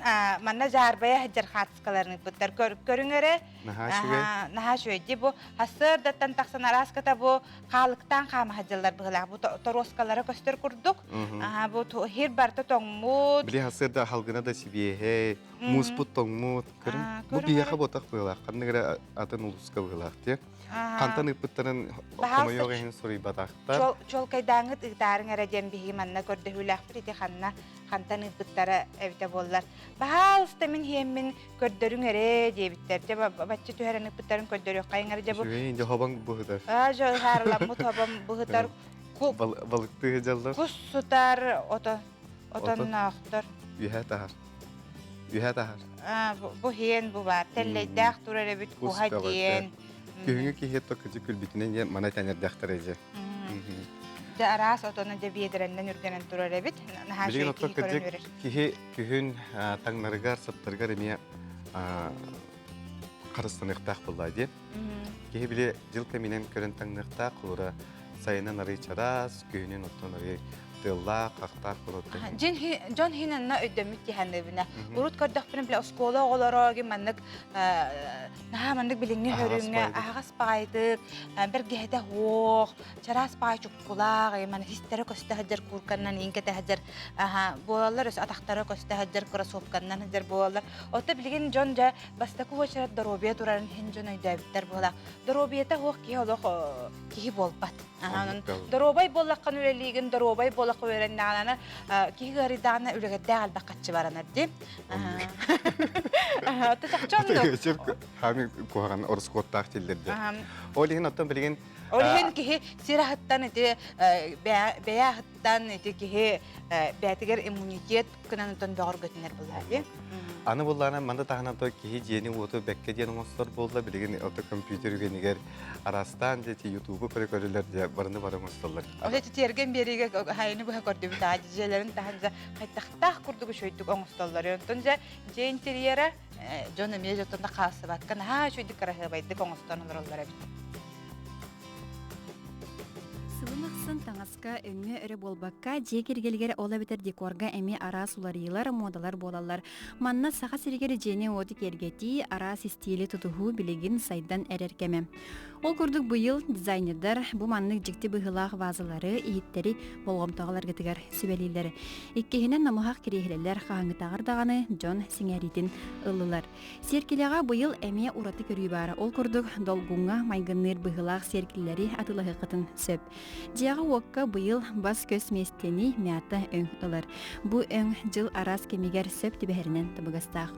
манна жарбая хаджар қатысқаларының бұттар көріңері. Наха шөйді бұ. Хасыр даттан тақсан араската бұ қалықтан қамы хаджалар бұғылақ. Бұ тороскалары көстер күрдік. Бұ хер барты тоңмұд. Біле хасырда халғына да сибие, мұспұт тоңмұд. Бұ бияға ботақ бұғылақ. Қанныгірі атын ұлысқа бұғылақ. Қантан ұпыттарын оқымайоқ ең сұрый батақтар. Чол кайдаңыт ұғдарың әрәден бігі манна көрді хүләқ бір еті қантан ұпыттары әвіте болылар. Бағалысты мен хеммен көрдірің әрі дебіттер. Бәтчі түйәрін ұпыттарын көрдірі қайын әрі де бұл. Шөйінде хабан бұғыдар. Жол ғарылап мұт хабан бұғыдар. Balıktığı jallar. Kus sutar otannaaqtar. Ühe tahar. Ühe tahar. Bu hiyen bu var. Telleydaq turar bit kuha diyen. Kühüngü ki hetto kıcı külbitinen yen mana taner daqtar ece. Da aras otonu da biyedirenden ürgenen turar bit. Bilgin otto kıcı kihi kühün tangnarıgar saptargar emiye qarıstanıqtaq bulaydı. Kihi bile jıl keminen kören tangnıqtaq kulura sayınan arı çaras, kühünün otton arı tilla qaqtaq buluttu. Jon hinanna ödemit dihanebine. Urut kardaq bilen bile oskola olara gemanlık nahamanlık bilingi hörüngü ağas baydık. Bir gehde hoq, çaras bay çukkulaq, man histere kosta hajar kurkannan inkete hajar. Boğalar ös ataqtara kosta hajar krasopkannan hajar boğalar. Otta bilgin jon ja bastaku hoçarat darobiya turarın hin jon ödebitler boğala. Darobiyata hoq ki oloq ki bolbat. Darobay bollaqan üleligin darobay bollaq öğrendiğine ki garidana ülegede albaqatçı baranar di. Otta çaqçandı. Çok hamil kuharan orus kottaq tildirdi. Olihin otton bilgin Olihin ki sirahattan eti beyahattan eti ki betiger immunitet kınanıtan bağır götünler bulaydı. Anı bullana manda tahana to ki jeni oto bekke jeni mostor bolla bilgin oto kompüter geniger arastan jeti YouTube'u prekorlar diye barını barı mostorlar. Oto tergen beriga hayını bu hakordu bir tacizelerin tahanca haytaqtaq kurdu şoyduk oңостоллар. Ontonca je interiyera jona mejotunda qası batkan ha şoyduk karahabaydı oңостонлар ollar. Сылымақсын таңасқа өңі өрі болбаққа жекергелгер ола бітір декорға әме ара суларыйлар, модалар болалар. Манна сақа сіргері жені оты кергети ара стилі тұтығу білеген сайдан әреркеме. Ол күрдік бұйыл дизайнердар бұл маннық жікті бұғылақ вазылары, иеттері болғымтағылар гітігер сөбелейлер. Иккехінен намығақ керехілелер қағыңытағырдағаны Джон Сиңәритін ылылар. Серкелеға бұйыл әме ураты көрүй бары. Ол күрдік долгуңа майгынныр бұғылақ серкелері атылығы қытын сөп. Жағы уаққа бұйыл бас көз местені мята өң ылар. Бұ өң жыл арас кемегер сөп түбәхерінен табығастақ.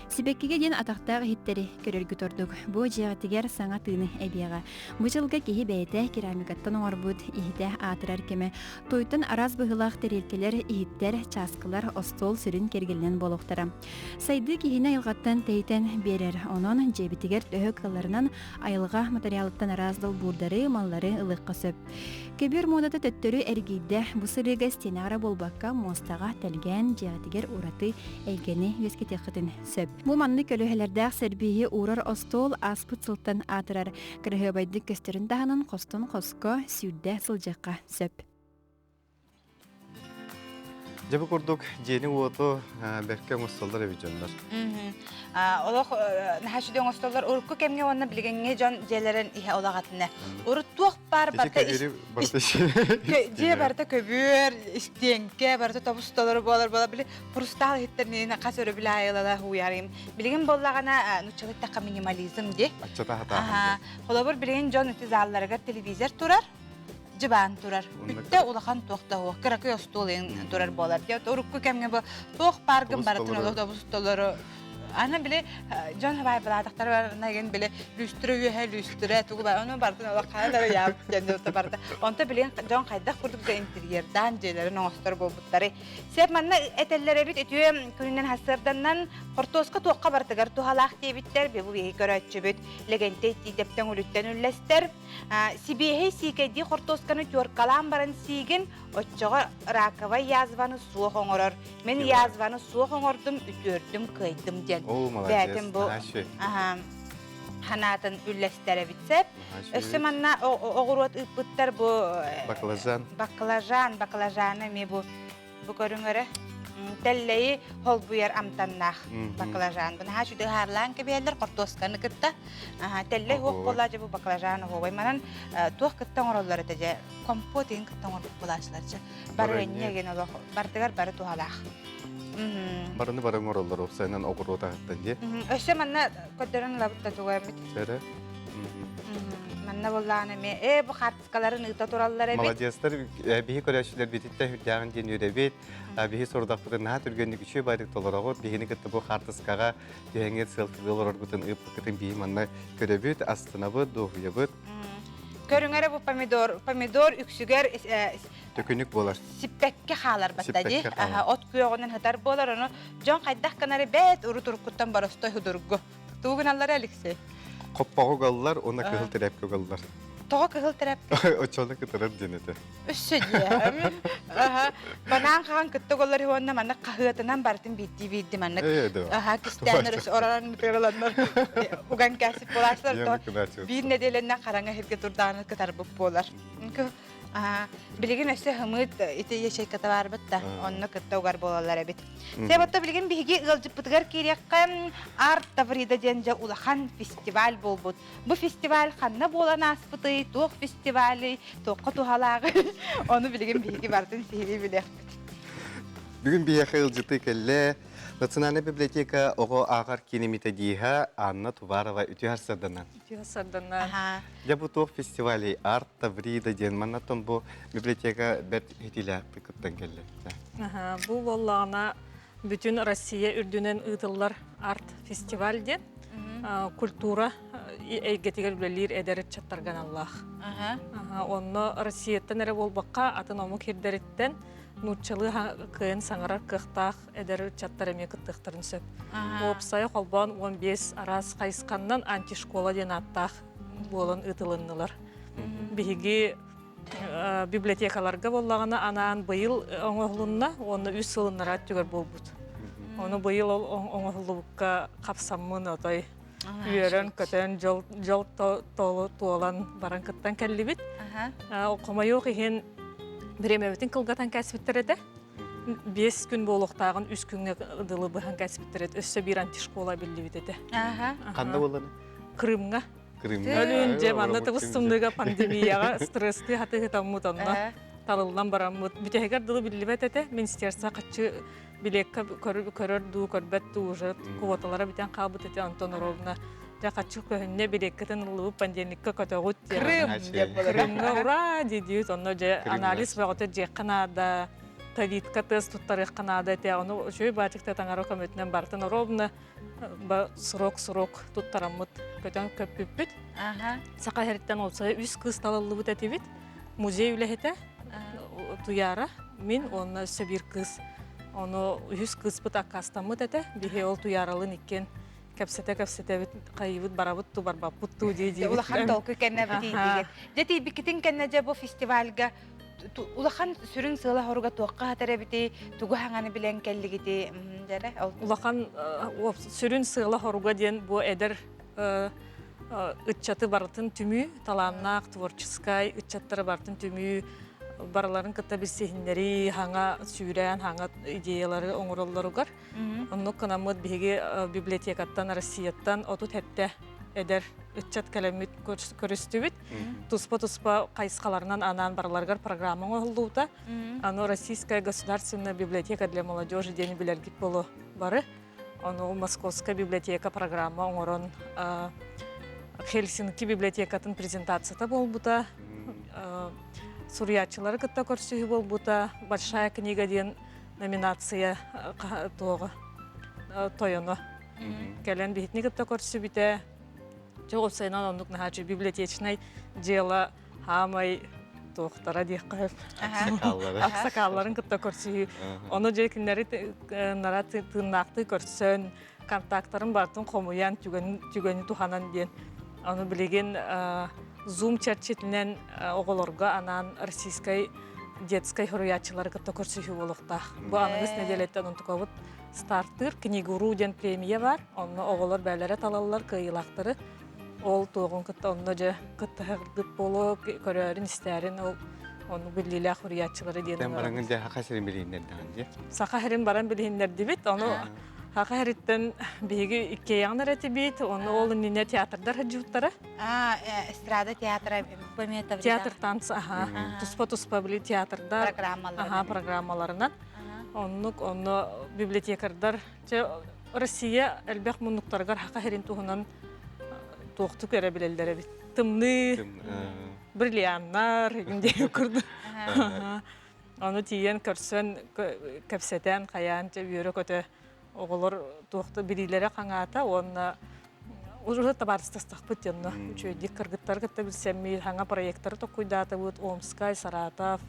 Сибеккеге ден атақтағы хиттері көрергі тұрдық. Бұ жиғатигер саңа тыны әбияға. Бұ жылға кеhi бәйті керамикаттан оңарбуд ихіде атырар кеме. Тойтын араз бұғылақ тәрелкелер, ихіттер, часкылар, остол сүрін кергелінен болуқтара. Сайды кехіне айылғаттан тәйтен берер. Онын жебітігер төхі қыларынан айылға материалыттан араздыл бурдары, маллары ылыққа сөп. Көбір модаты төттөрі әргейді бұ сырыға стенара болбаққа мостаға тәлген жиғатигер ураты әйгені өскете қытын сөп. Бу манны көлөһөлөрдәк сәрбиһи урар остол аспыт сылтан атырар. Кырыһыбайды көстөрүн таһанын костон коско сүйдә сылжакка сөп. Жабы курдук жени уото берке мостолдар эбижондар. Олох нахашыды оңостоллар урукку кемге онна билгенге жон желерен ihe олагатына. Уруттук бар барта же барта көбүр истенке барта тобустолор болар били пурустал хиттерни кас өрө биле айылала хуярым. Билген боллагана нучалыкта минимализм де. Ачата хата. Холобур билген жон үтү залларга телевизор турар. Жибан турар. Бүтте улахан тоқта о. Кыракы остолын турар болар. Я урукку кемге бу тоқ паргын баратын тобустолору. Ana bile John Hawaii baladaklar var nagen bile lüstre tuğu var onu bardan ola kanadara yap kendi barda onta bile John kayda kurduk da interiyerden jelerin oğustar bolbutları sep manna etelleri bit etüye gününden hasırdandan hortoska toqqa bartıgar tuhalaq debitler be bu bir görətçübüt legende depten ulütten üllester sibihe sikedi hortoskanı yorkalan baran sigin oçağa rakava yazvanı suğ oңорор men yazvanı suğ oңордum ütürdüm kıydım den бәтім бұл ханатын үлләстері бітсеп. Өсі манна оғыруат ұппыттар бұл баклажаны ме бұл көріңірі тәлләйі хол бұйар амтаннақ баклажан. Бұны хашуды харлан кебелер қортосканы күтті. Тәлләй хоқ болажы бұл баклажаны хоғай. Манан туақ күттен оралары тәже компотин күттен оралып болашыларчы. Бары әнеген олық, бардығар бары туғалақ. Barını barın orallar olsaynan okur o tahttan diye. Öşe manna kodların labıtta tuğayamit. Sere? Manna bollağını me. Bu kartıskaların ıta turallar ebit. Maladiyaslar bihi koreşiler bititte hüddağın diyen yürebit. Bihi sordaklıdır naha türgönlük üçü baydık dolar oğur. Bihini gıttı bu kartıskağa düğenge sıltıgılar orgutun ıpıkıtın bihi manna görebit. Astına bu, doğuya bu. Көрүңәрі бұл помидор үксүгер Төкүнүк болар. сиппекке халар баттади. Сиппекке халар. От күйоғынан хатар болар, оны жон қайдақ канары бәт ұры тұрқыттан барыстой худургу. Туғын аллар, Алексей? Қоппағы қалылар, оны кығыл тәрәпкі қалылар. Тоғы кығыл тәрәп? Очоны кытырыр денеті. Үссі дейм. Банан қаған күтті қолар онна манна қағытынан бартын бейді манна. Кістәнір үс ораран мұтырыланар. Уған кәсіп болашылар. Бір неделеннен қараңа херге тұрдағаны кытар бұп болар. Билигин өсө хымыт ите ешей ката бар бытта. Онны кытта угар болалар эбит. Себатта билигин биги ылжыппытыгар керекке арт таврида денже улахан фестиваль болбут. Бу фестиваль ханна болан аспыты, тоқ фестивали, тоққа тухалагы. Оны билигин биги бартын сири билек. Бүгін бияқы ылжыты келле Национальная библиотека оғы ағар кенемите дейха Анна Туварова үтіғарсырданан. Я бұл тоқ фестивали арт таврида ден маннаттан бұл библиотека бәт хетилі тұқыттан келді. Бұл болағына бүтін Россия үрдінен ұйтылар арт фестиваль ден культура әйгетігер білелер әдәрет чаттарған Аллах. Оны Россияттан әрі болбаққа атын омық ердәреттен Нучалы кыын саңарар кықтақ әдәрі чаттар әме кыттықтырын сөп. Опсайы қолбан 15 арас қайысқаннан антишкола ден аттақ болын ұтылыннылар. Бігі библиотекаларға болағына анаан бұйыл оңығылынна, оны үс сылыннара түгір болбуд. Оны бұйыл оңығылыққа қапсамын отой үйерін көтен жол толы туолан баран кыттан кәлі бит. Оқымайы оқиген Біремәбетін қылғатан кәсіпіттереді. 5 күн болуқтағын 3 күнге ұдылы бұған кәсіпіттереді. Өссі бір антишкола білі бітеді. Қанда боланы? Крымға. Өлінде манны тұғыстымдыға пандемияға стресті хаты ғытамыд онна. Талылдан барамыд. Бүтәйгер дылы білі бәтеді. Министерства қатшы білекке көрір ду, көрбәт ду ұжы. Куоталара бітен қабыт еті Антон Оровна. Жақатшы көхінне білеккетін ұлығы пандемикка көтіғыт. Крымға ұра дедейд. Оны анализ бағыты жеққанада, тавитка тест тұттарық қанада. Оны жөй бәтікті таңару көметінен бартын Оровна сұрок тұттарамыд көтен көппіппіт. Сақа әріттен олса 3 қыз талылы бұт әтебет. Музей үләхеті тұяра. Мен оны өсі бір қыз. Оны 100 қыз бұт аққастамыд әті. Біге ол тұяралын еккен. Кәпсете қайыбыт барабыт ту барбап бұтту дейді. Улахан толқы кәнне бітейдеген. Жәті бікетін кәнне жа бұл фестивальға улахан сүрін сыла хоруға тоққа хатары бітей, туғы хаңаны білен кәлі кеті жәрі? Улахан сүрін сыла хоруға ден бұл әдір үтчаты барытын түмі, таланнақ, творческай, үтчаттары барытын түмі, бараларын кытта білсехіндері, хаңа сүйрән, хаңа идеялары, оңыролларығар. Онны қынамыд бігі библиотекаттан, Россияттан отут әтті әдір үтчат кәлемет көрісті біт. Туспа-туспа қайысқаларынан анан бараларғар программың оғылуыта. Ано Российская государственная библиотека для молодежи дені білергіп болу бары. Оно Московская библиотека программа оңырын Хельсинки библиотекатын презентацията бол бұта. Сурьячылары кытта көрсігі бол бұта. Большая книга ден номинация тойыны. Кәлен бейітіне кытта көрсі біте. Жоғып сайынан ондық нағачы библиотечнай дела хамай тоқтара дейк қайып. Ақсақаларын кытта көрсі. Оны жай кіндері нара тыңнақты көрсін. Контакттарын бартын қомуян түгені туханан ден. Оны білеген Zoom чәрчетінен оғылырға анан российскай детскай хуруячылары кытта көрсігі болуқта. Бұл аныңыз неделеттен ұнтықауыт стартыр, книгуру ден премия бар. Оны оғылыр бәлері талалылар, кыйлақтары. Ол тоғын кытта онына жа кытта ғырдып болу, көрерін, істерін, оны білілі хуруячылары дені бар. Бараңын жа хақа сәрін білейіндерді ғанде? Сақа хәрін баран білейіндерді бет. Оны хақа хәріттен бейгі икке яңнар әті бейт. Оны олын нене театрдар ғыджуыттары. Эстрада театры, театр танцы, туспа-туспа білі театрдар. Программаларынан. Оны библиотекардар. Россия әлбәқ мұнықтарғар хақа хәрін туғынан тоқты көрі білелдері бейт. Тымны, бриллианнар, егінде көрді. Оны тиен көрсен көпсетен, қаян, үйері көті оғылыр тоқты бірилері қаңата, оны уже табарыстастахпыт янна. Үчөйдик кыргыттар кытта билсемми хаңа проекттары токуйдаты бут Омскай, Саратов,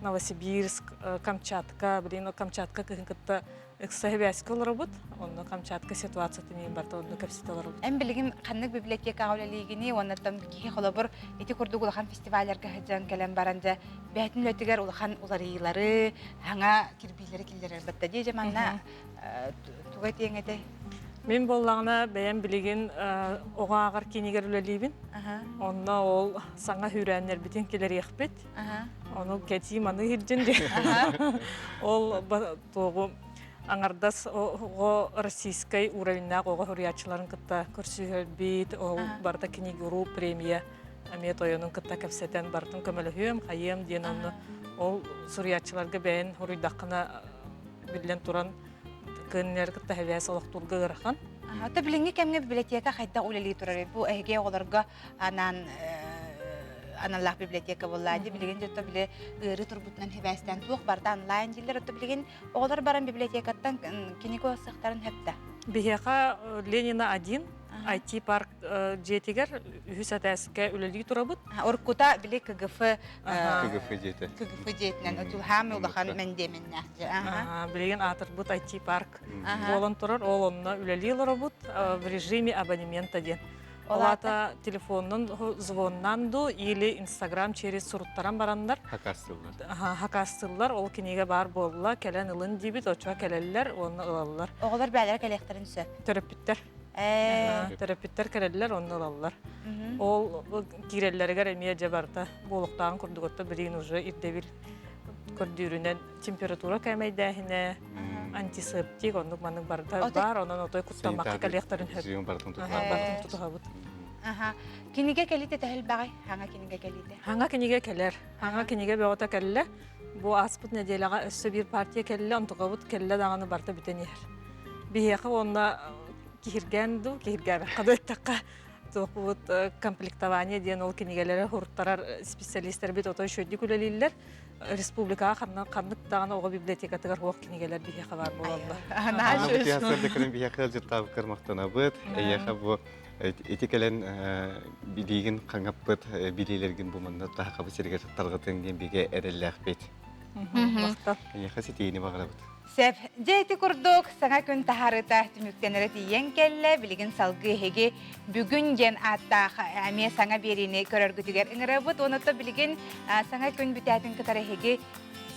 Новосибирск, Камчатка, блин, Камчатка кытта эксахибяски олар бут. Онно Камчатка ситуация тенин барта онно капсит олар бут. Эм билигин ханнык библиотека аулалигини оннаттан кихи холобур эти курдук улахан фестивалярга хаджан калан баранжа бәтин löтигер улахан уларыйлары, хаңа кирбилери киллерер батта дие жаманна тугай тиеңете. Мен боллағына бәйен білеген оға ағар кенегер үлелейбін. Онна ол саңа хүрәнер бітен келер еқпет. Оны кәтейім аны хирджінде. Ол тоғы аңардас оғы российскай уровеннақ оға хүрячыларын кітта көрсігер бейт, ол барда кенегеру премия әмет ойының кітта кәпсетен бардың көмілі хүйем, қайем ден оны. Ол сурячыларға бәйен хүрейдақына білден тұран көннер кытта хәвәс олоқтурга гырахан. Ата билинги кемге библиотека хайда улали турар. Бу эге оларга аналлах библиотека боллады. Билеген жотта биле ыры турбутнан хәвәстән тук барда онлайн җилләр ата билеген олар баран библиотекаттан кинеко сахтарын хәпта. Бихеха Ленина 1 IT парк жетигер үсәтәскә үлели турабыт. Оркута биле КГФ жети. КГФ жетнән отул һәм улахан мендеменнә. Билеген атыр бут IT парк. Болон турар ол онна үлели турабыт в режиме абонемента ден. Олата телефоннан звоннан ду или Instagram через суруттаран барандар. Хакастылар ол кинеге бар болла, келен ылын дибит, оча келеллер, оны ылаллар. Оғалар бәлер келектерин сө. Терапевттер. Терапевттер келеллер, оны ылаллар. Ол киреллергер эмие жабарта болуктаган курдуготта бирин уже ирдебир көрдүрүнөн температура кемейдәһине, антисептик, ондук маның барда бар, онан отой куттамакка келектерин тутабыт. Кинеге келите тәһил багай, хаңа кинеге келите. Хаңа кинеге келер. Хаңа кинеге беота келле. Бу аспыт неделага өссө бир партия келле, онтугабыт келле даганы барта битенер. Бияка онда киргенду, киргәр кадыттакка токут комплектование ден ол кинегелере хурттарар специалисттер бит отой шөдди күлелиллер. Республикага кандык даганы ого библиотека тыгар хок кинегелер бияка бар болалар. Аны биясырды кирен бияка жыттап кырмактанабыт. Эяха бу этикелен билигин каңаппыт билилерген буманда таа кабы сергер таргытын ген биге эрелләхбет. Эяха сетейни багырабыт. Сеп, жейти курдук, саңа күн тахарыта түмүктенері тиен келле, билигин салгы хеге бүгін ген аттақ әме саңа берini көрөргүтігер. Иңырабыт, онытта билигин саңа күн бүтәтін кытары хеге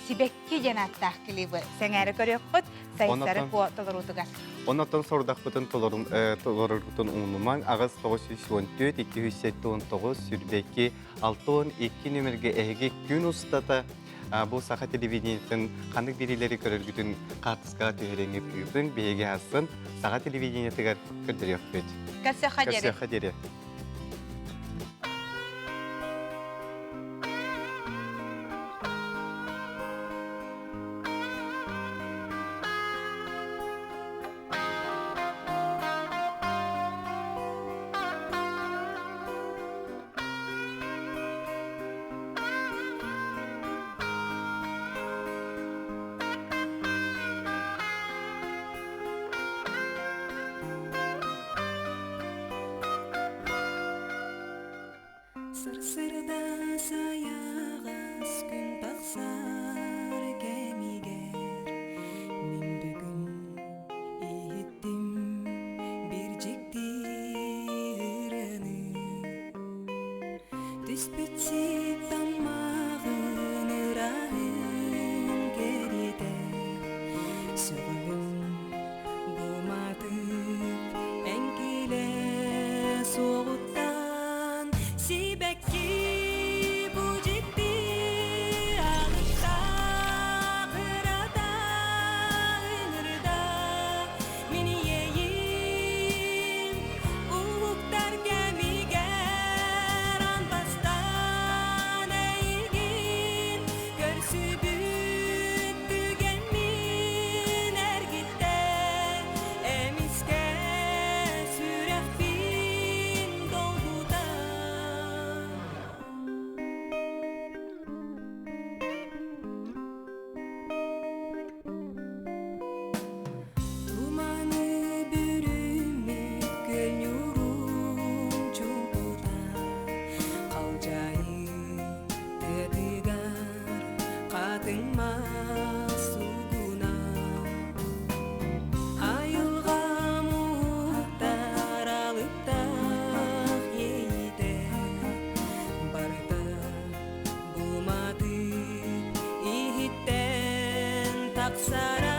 сибекки ген аттақ килибі. Сәңәрі көрөкпіт, сайыстары толырутыгар. Онаттан сордақпытын толырутын ұныман ағыз 914-279 сүрбекки 612 нөмірге әйге күн ұстата бұл сақа телевидениетін қандық берелері көрергітін қартысқа түйереңіп үйбін бейге асын сақа телевидениетігер көрдірек бет. Кәсіға дере. Атын масугуна айылға мұхтар алыптақ ейді барды бумады ихиттен тақсара